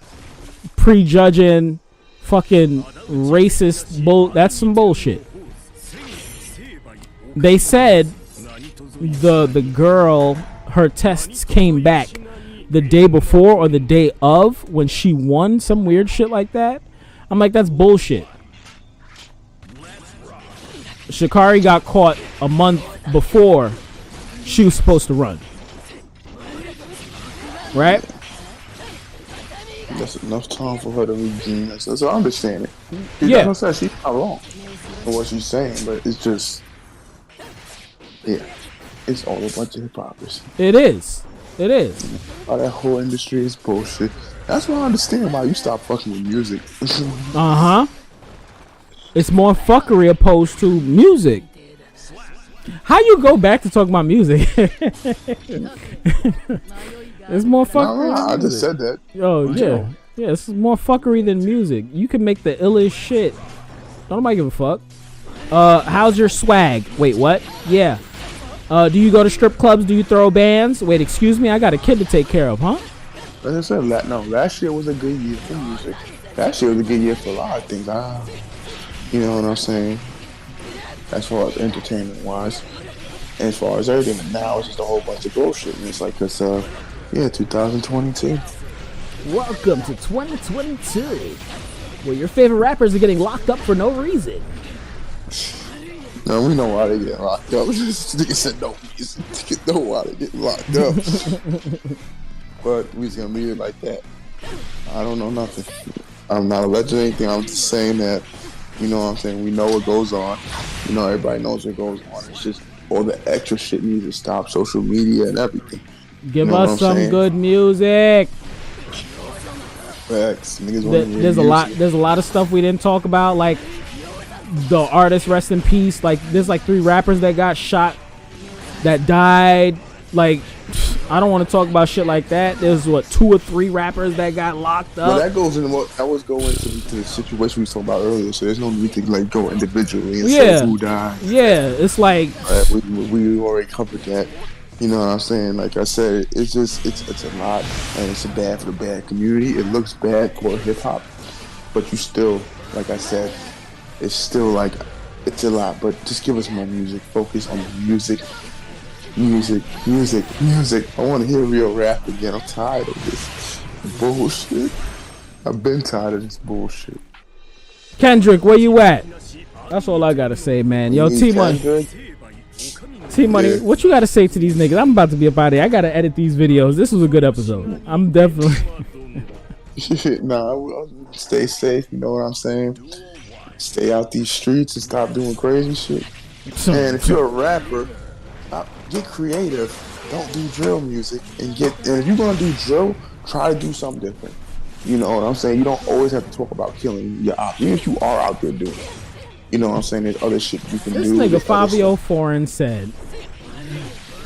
prejudging, fucking racist bull. That's some bullshit. They said the girl, her tests came back the day before or the day of when she won, some weird shit like that. I'm like, that's bullshit. Sha'Carri got caught a month before she was supposed to run. Right? That's enough time for her to redeem this. So I understand it. Yeah. She's not wrong in what she's saying, but it's just, yeah, it's all a bunch of hypocrisy. It is. It is. All that whole industry is bullshit. That's why I understand why you stop fucking with music. Uh-huh. It's more fuckery opposed to music. How you go back to talk about music? It's more fuckery. No, I just said that. Oh yeah, yeah. It's more fuckery than music. You can make the illest shit. Don't nobody give a fuck. How's your swag? Wait, what? Yeah. Do you go to strip clubs? Do you throw bands? Wait, excuse me. I got a kid to take care of, huh? As I said, last year was a good year for music. Last year was a good year for a lot of things. You know what I'm saying? As far as entertainment wise, and as far as everything, but now it's just a whole bunch of bullshit. And it's like, 2022. Welcome to 2022, where your favorite rappers are getting locked up for no reason. No, we know why they get locked up. This nigga said no reason. Niggas know why they get locked up. But we just gonna leave it like that. I don't know nothing. I'm not alleging anything. I'm just saying that, you know what I'm saying, we know what goes on. You know, everybody knows what goes on. It's just all the extra shit needs to stop. Social media and everything. Give us some good music. Facts. There's a lot of stuff we didn't talk about, like the artist rest in peace. Like there's like 3 rappers that got shot, that died. Like I don't want to talk about shit like that. There's 2 or 3 rappers that got locked up. Well, that goes into the situation we talked about earlier. So there's no need to like go individually and say who died. Yeah, it's like we already covered that. You know what I'm saying? Like I said, it's a lot, and it's bad for the bad community. It looks bad for hip hop, but you still, like I said, it's still like it's a lot. But just give us more music. Focus on the music. Music. I want to hear real rap again. I'm tired of this bullshit. I've been tired of this bullshit. Kendrick, where you at? That's all I gotta say, man. Yo, T-Money. T-Money, yeah. What you gotta say to these niggas? I'm about to be up out of here. I gotta edit these videos. This was a good episode. I'm definitely... Stay safe. You know what I'm saying? Stay out these streets and stop doing crazy shit. And if you're a rapper, get creative. Don't do drill music. And if you're gonna do drill, try to do something different. You know what I'm saying? You don't always have to talk about killing your op. Even if you are out there doing it. You know what I'm saying? There's other shit you can do. This nigga Fabio Foreign said,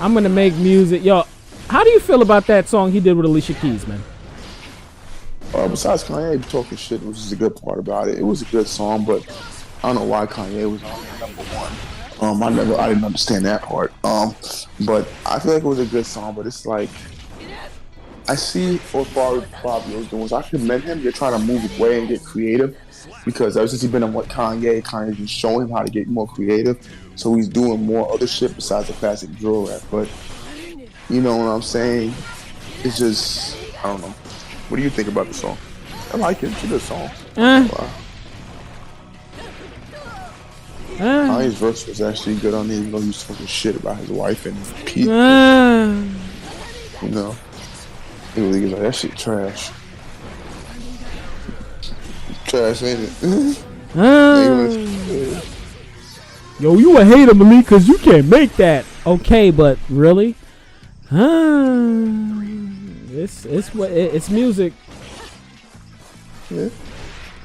I'm gonna make music. Yo, how do you feel about that song he did with Alicia Keys, man? Besides Kanye talking shit, which is a good part about it. It was a good song, but I don't know why Kanye was on number 1. I didn't understand that part. But I feel like it was a good song, but it's like, I see what Fabio's doing. So I commend him. They're trying to move away and get creative. Because ever since he's been on Kanye's been showing him how to get more creative. So he's doing more other shit besides the classic drill rap. But, you know what I'm saying? It's just, I don't know. What do you think about the song? I like it. It's a good song. Kanye's verse was actually good on it, even though he was talking shit about his wife and Pete. You know? He was like, that shit trash. Trash, ain't it? Yo, you a hater, Malik, because you can't make that. Okay, but really? It It's music. Yeah.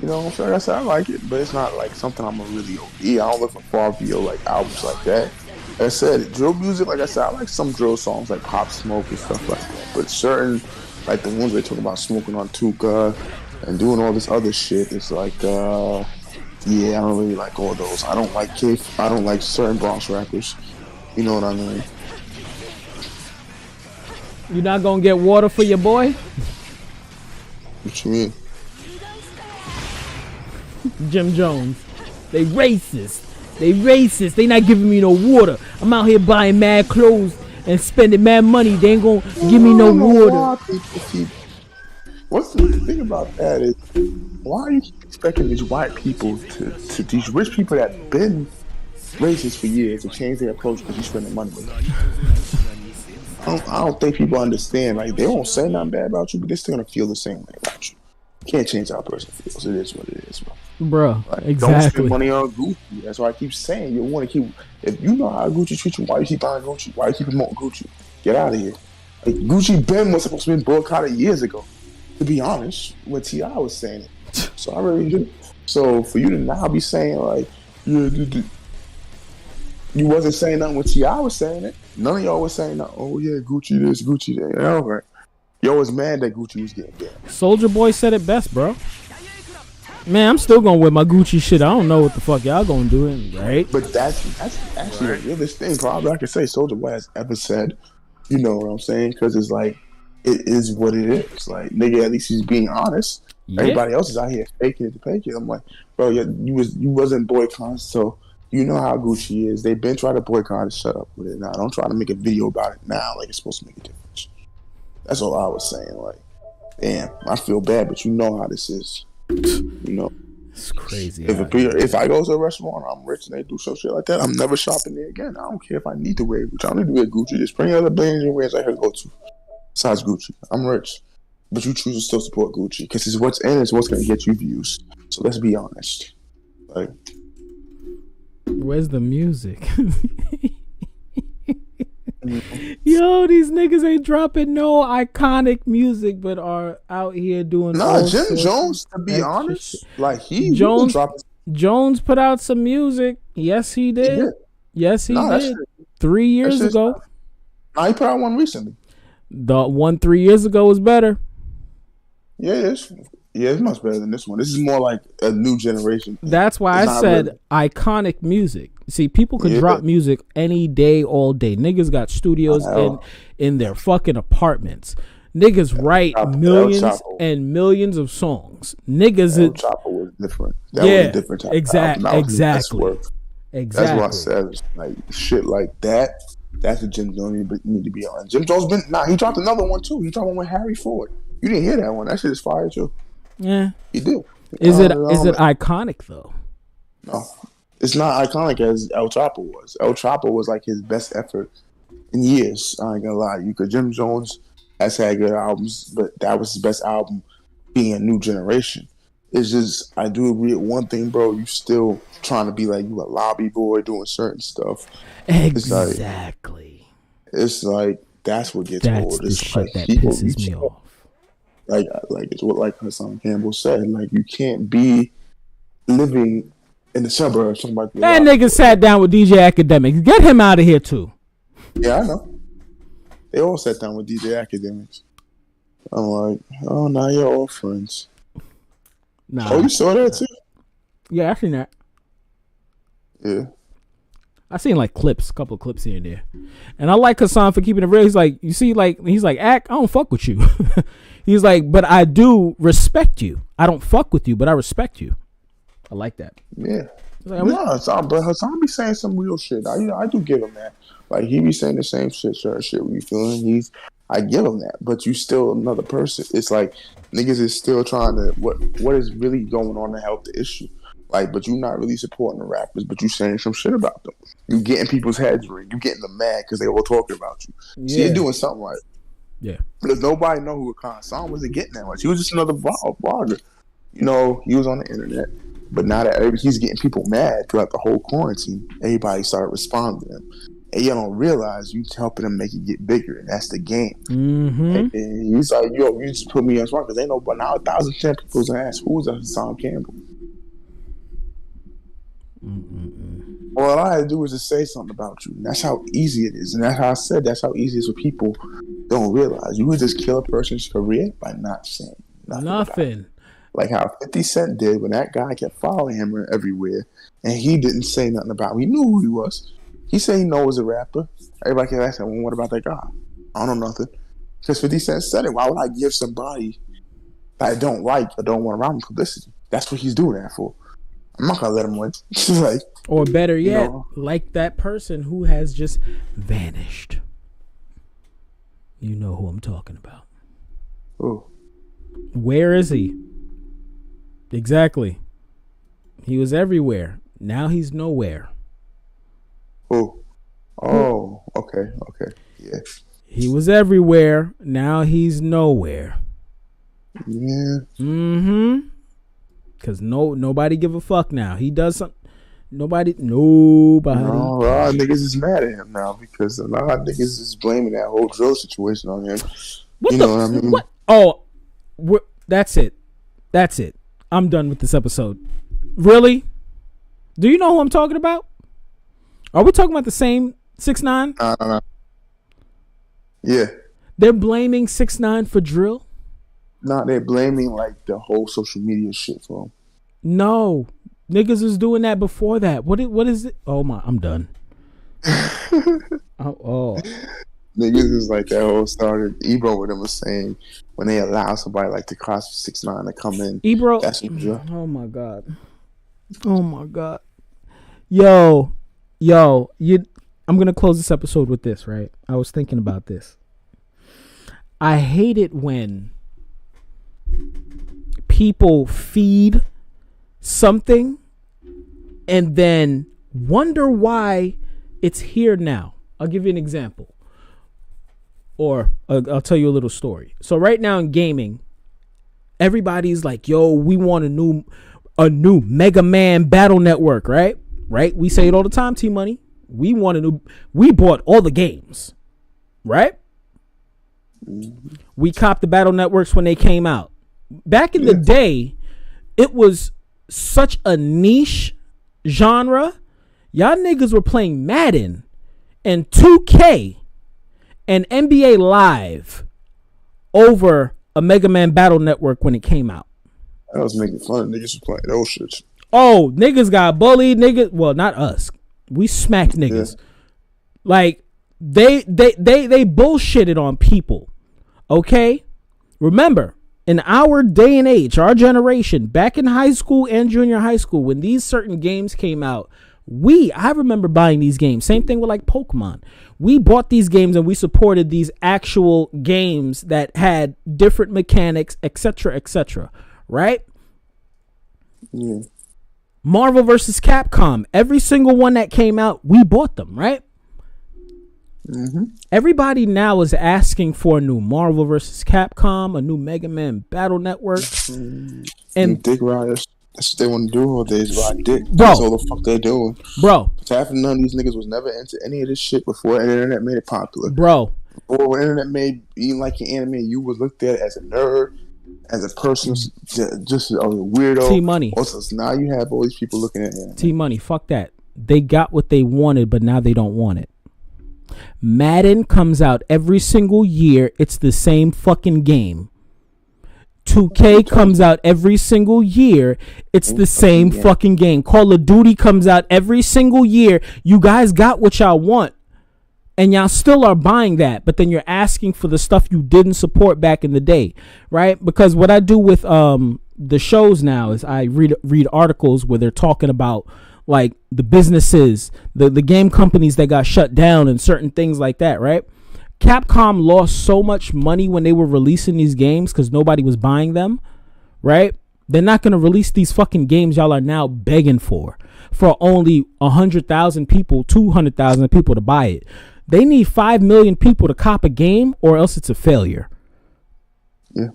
You know what I'm saying? Like I said, I like it, but it's not like something I'm gonna really OD. I don't look for far VO like albums like that. Like I said, drill music, like I said, I like some drill songs like Pop Smoke and stuff like that. But certain, like the ones they talk about smoking on Tuka and doing all this other shit, it's like, yeah, I don't really like all those. I don't like Keith. I don't like certain Bronx rappers. You know what I mean? You not gonna get water for your boy? What you mean? Jim Jones. They racist. They not giving me no water. I'm out here buying mad clothes and spending mad money. They ain't gonna give me no water. What's the thing about that is, why are you expecting these white people to these rich people that been racist for years to change their approach because you're spending money with them? I don't think people understand. Like, they won't say nothing bad about you, but they're still gonna feel the same way about you. You can't change how a person feels. It is what it is, bro. Bro, like, exactly. Don't spend money on Gucci. That's why I keep saying you want to keep. If you know how Gucci treats you, why you keep buying Gucci? Why you keep promoting Gucci? Get out of here. Like, Gucci Ben was supposed to be boycotted years ago. To be honest, when T.I. was saying it, so I really do. So for you to now be saying like, yeah, you wasn't saying nothing when T.I. was saying it. None of y'all was saying, oh yeah, Gucci this, Gucci that. You know, right? Y'all was mad that Gucci was getting banned. Soulja Boy said it best, bro. Man, I'm still gonna wear my Gucci shit. I don't know what the fuck y'all gonna do, right? But that's actually the realest thing probably I can say Soulja Boy has ever said. You know what I'm saying? Because it's like, it is what it is. Like, nigga, at least he's being honest. Yeah. Everybody else is out here faking it to fake it. I'm like, bro, you wasn't boycotting, so you know how Gucci is. They've been trying to boycott it. Shut up with it now. Don't try to make a video about it now like it's supposed to make a difference. That's all I was saying. Like, damn, I feel bad, but you know how this is. You know, it's crazy. If I go to a restaurant, I'm rich, and they do some shit like that, I'm never shopping there again. I don't care if I need to wear Gucci. I don't need to wear Gucci. There's plenty of other billions of ways I could go to besides Gucci. I'm rich, but you choose to still support Gucci because it's what's in. It's what's gonna get you views. So let's be honest. Like, where's the music? Yo, these niggas ain't dropping no iconic music, but are out here doing. Nah, Jim Jones. To be honest, shit. Like Jones put out some music. Yes, he did. Yes, he did. 3 years ago. Nah, he put out one recently. The one 3 years ago was better. Yeah, it is. Yeah, it's much better than this one. This is more like a new generation. That's why I said iconic music. See, people could drop music any day, all day. Niggas got studios in their fucking apartments. Niggas write millions and millions of songs. Niggas. El Chapo was different. That was a different type exactly. Exactly. That's what I said. Like, shit like that. That's what Jim Jones need to be on. Jim Jones he dropped another one too. He dropped one with Harry Ford. You didn't hear that one. That shit is fire too. Yeah. He did. Is it iconic though? No. It's not iconic as El Chapo was. El Chapo was like his best effort in years. I ain't gonna lie. Jim Jones has had good albums, but that was his best album being a new generation. It's just, I do agree with one thing, bro. You still trying to be like you a lobby boy doing certain stuff. Exactly. It's like that's what gets old. That's the shit that pisses me off. Like it's what Hassan Campbell said. Like, you can't be living in the suburbs. That nigga sat down with DJ Academics. Get him out of here too. Yeah, I know. They all sat down with DJ Academics. I'm like, oh, now you're all friends. Nah. Oh, you saw that too? Yeah, I seen that. Yeah. I seen like a couple of clips here and there. And I like Hassan for keeping it real. He's like, he's like, Ack, I don't fuck with you. He's like, but I do respect you. I don't fuck with you, but I respect you. I like that. Yeah. But Hassan be saying some real shit. I do give him that. Like, he be saying the same shit, certain shit when you feeling. I give him that. But you still another person. It's like niggas is still trying to what is really going on to help the issue. Like, but you not really supporting the rappers, but you saying some shit about them. You getting people's heads ring. You getting them mad because they all talking about you. Yeah. See, you're doing something right. Yeah. Because nobody know who Hassan wasn't getting that much. He was just another blogger. You know, he was on the internet. But now that he's getting people mad throughout the whole quarantine, everybody started responding to him. and you don't realize you helping them make it get bigger, and that's the game. Mm-hmm. And he's like, yo, you just put me on spot because ain't no, but now 1,010 people's ass. Who's a Hassan Campbell? All I had to do was just say something about you. And that's how easy it is. And that's how I said that's how easy it is for people don't realize. You would just kill a person's career by not saying nothing. Like how 50 Cent did when that guy kept following him everywhere and he didn't say nothing about him. He knew who he was. He said he knows a rapper. Everybody kept asking, well, what about that guy? I don't know nothing. Because 50 Cent said it. Why would I give somebody that I don't like or don't want around me publicity? That's what he's doing that for. I'm not gonna let him win. Like, or better yet, like that person who has just vanished. You know who I'm talking about. Oh. Where is he? Exactly. He was everywhere. Now he's nowhere. Oh, okay. Yeah. He was everywhere. Now he's nowhere. Yeah. Mm-hmm. Because nobody give a fuck now. He does something. Nobody. No, a lot of niggas is mad at him now because a lot of niggas is blaming that whole drill situation on him. What I mean? What? Oh, that's it. That's it. I'm done with this episode. Really? Do you know who I'm talking about? Are we talking about the same 6ix9ine? No. Yeah. They're blaming 6ix9ine for drill? No, they're blaming like the whole social media shit for him. No. Niggas was doing that before that. What is it? Oh my, I'm done. oh. Niggas is like that whole started. Ebro with them was saying when they allow somebody like the Cosby 6ix9ine to come in. Ebro. That's what you. Oh my god. Oh my god. Yo. I'm gonna close this episode with this, right? I was thinking about this. I hate it when people feed something and then wonder why it's here now. I'll give you an example. Or I'll tell you a little story. So right now in gaming, everybody's like, yo, we want a new Mega Man Battle Network, right? Right? We say it all the time, T-Money. We bought all the games, right? We copped the Battle Networks when they came out. Back in the day, it was such a niche genre. Y'all niggas were playing Madden and 2K and NBA Live over a Mega Man Battle Network when it came out. I was making fun of niggas playing those shits. Oh, niggas got bullied. Niggas, well, not us. We smacked niggas. Yeah. Like they bullshitted on people. Okay? Remember, in our day and age, our generation, back in high school and junior high school, when these certain games came out, I remember buying these games. Same thing with like Pokemon. We bought these games and we supported these actual games that had different mechanics, etc., right? Yeah. Marvel versus Capcom. Every single one that came out, we bought them, right? Mm-hmm. Everybody now is asking for a new Marvel versus Capcom, a new Mega Man Battle Network. And Dick Riders. That's what they want to do all days, ride dick. Bro. That's all the fuck they're doing. Bro. Half of none of these niggas was never into any of this shit before the internet made it popular. Bro. Before the internet made being like an anime, you was looked at as a nerd, as a person, just a weirdo. T-Money. Also, now you have all these people looking at anime. T-Money, fuck that. They got what they wanted, but now they don't want it. Madden comes out every single year. It's the same fucking game. 2K comes out every single year. It's the same fucking game. Call of Duty comes out every single year. You guys got what y'all want. And y'all still are buying that. But then you're asking for the stuff you didn't support back in the day. Right? Because what I do with the shows now is I read articles where they're talking about like the businesses, the game companies that got shut down and certain things like that, right? Capcom lost so much money when they were releasing these games because nobody was buying them, right? They're not going to release these fucking games y'all are now begging for only 100,000 people, 200,000 people to buy it. They need 5 million people to cop a game or else it's a failure. Yeah.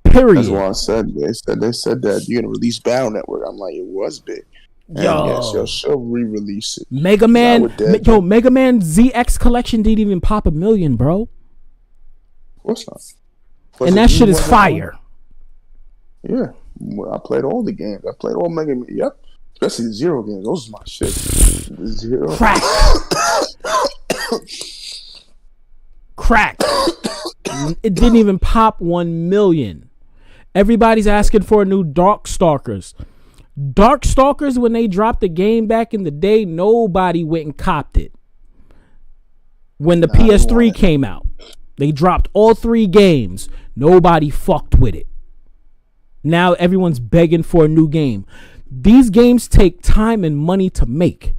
Period. That's why I said, they said that you're going to release Battle Network. I'm like, it was big. And yes, she'll re-release it. Mega Man ZX collection didn't even pop 1 million, bro. Of course not. And that shit is fire. Yeah, I played all the games. I played all Mega Man. Yep, especially the Zero games. Those are my shit. Zero. Crack. It didn't even pop 1 million. Everybody's asking for a new Darkstalkers. Darkstalkers, when they dropped the game back in the day, nobody went and copped it. When the PS3 came out, they dropped all 3 games. Nobody fucked with it. Now everyone's begging for a new game. These games take time and money to make.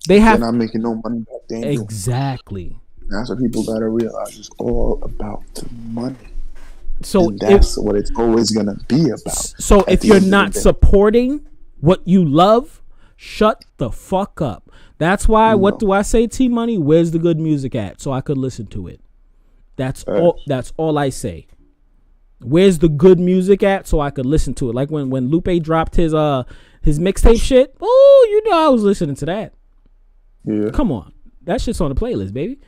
They're not making no money back then. Exactly. That's what people gotta realize. It's all about the money. So that's what it's always gonna be about. So if you're not supporting what you love, shut the fuck up. That's why. What do I say, T Money? Where's the good music at? So I could listen to it. That's all. That's all I say. Where's the good music at? So I could listen to it. Like when Lupe dropped his mixtape shit. Oh, I was listening to that. Yeah. Come on, that shit's on the playlist, baby.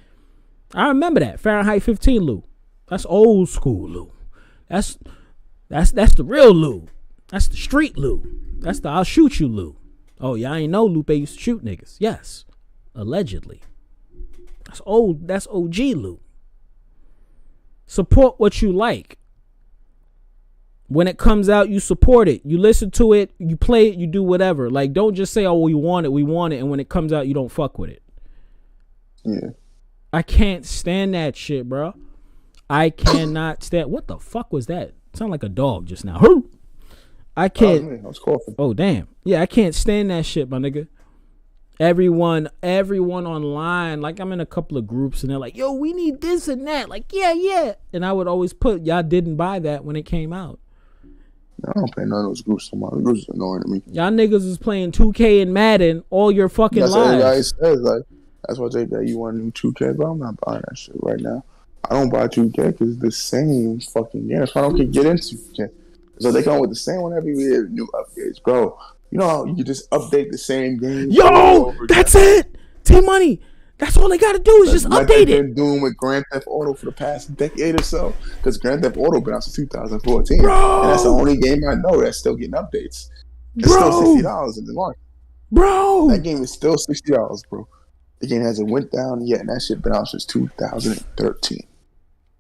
I remember that Fahrenheit 15 Lou. That's old school Lou. That's the real Lou. That's the street Lou. That's the I'll shoot you Lou. Oh, y'all ain't know Lupe used to shoot niggas. Yes. Allegedly. That's old. That's OG Lou. Support what you like. When it comes out, you support it. You listen to it. You play it. You do whatever. Like, don't just say, oh, we want it. And when it comes out, you don't fuck with it. Yeah. I can't stand that shit, bro. I cannot stand. What the fuck was that? Sound like a dog just now. I can't. I was coughing. Oh, damn. Yeah, I can't stand that shit, my nigga. Everyone online, like I'm in a couple of groups and they're like, yo, we need this and that. Like, yeah. And I would always put, y'all didn't buy that when it came out. I don't play none of those groups. Some other groups are annoying to me. Y'all niggas is playing 2K and Madden all your fucking lives. That's what guys says. Like, that's why they say you want a new 2K, but I'm not buying that shit right now. I don't buy 2K because it's the same fucking game. That's why I don't get into 2K. So they come with the same one every year, new updates, bro. You know how you can just update the same game? Yo, that's it. T-Money. That's all they got to do is just update it. They've been doing with Grand Theft Auto for the past decade or so. Because Grand Theft Auto been out since 2014. Bro. And that's the only game I know that's still getting updates. It's still $60 in the market. Bro. That game is still $60, bro. The game hasn't went down yet, and that shit been out since 2013.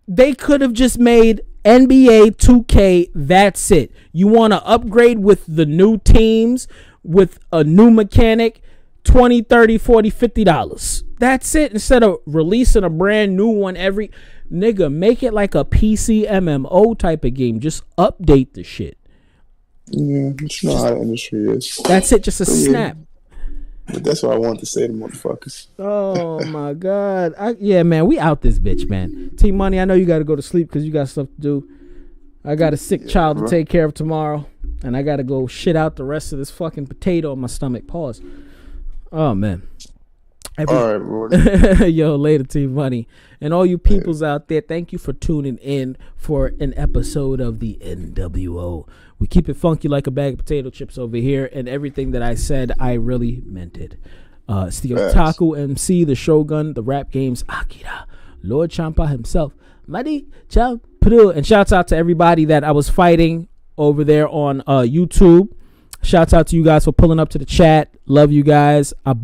They could have just made NBA 2K, that's it. You want to upgrade with the new teams, with a new mechanic, $20, $30, $40, $50. That's it. Instead of releasing a brand new one every... Nigga, make it like a PC MMO type of game. Just update the shit. Yeah, you know how the industry is. That's it, just a snap. But that's what I wanted to say to motherfuckers. Oh my God. Yeah, man, we out this bitch, man. T-Money, I know you got to go to sleep because you got stuff to do. I got a sick child to take care of tomorrow. And I got to go shit out the rest of this fucking potato in my stomach. Pause. Oh, man. All right, bro. Yo, later, T-Money. And all you peoples out there, thank you for tuning in for an episode of the NWO. We keep it funky like a bag of potato chips over here, and everything that I said, I really meant it. It's the Otaku MC, the Shogun, the rap games, Akira, Lord Champa himself, Malik, Champloo. And shouts out to everybody that I was fighting over there on YouTube. Shouts out to you guys for pulling up to the chat. Love you guys.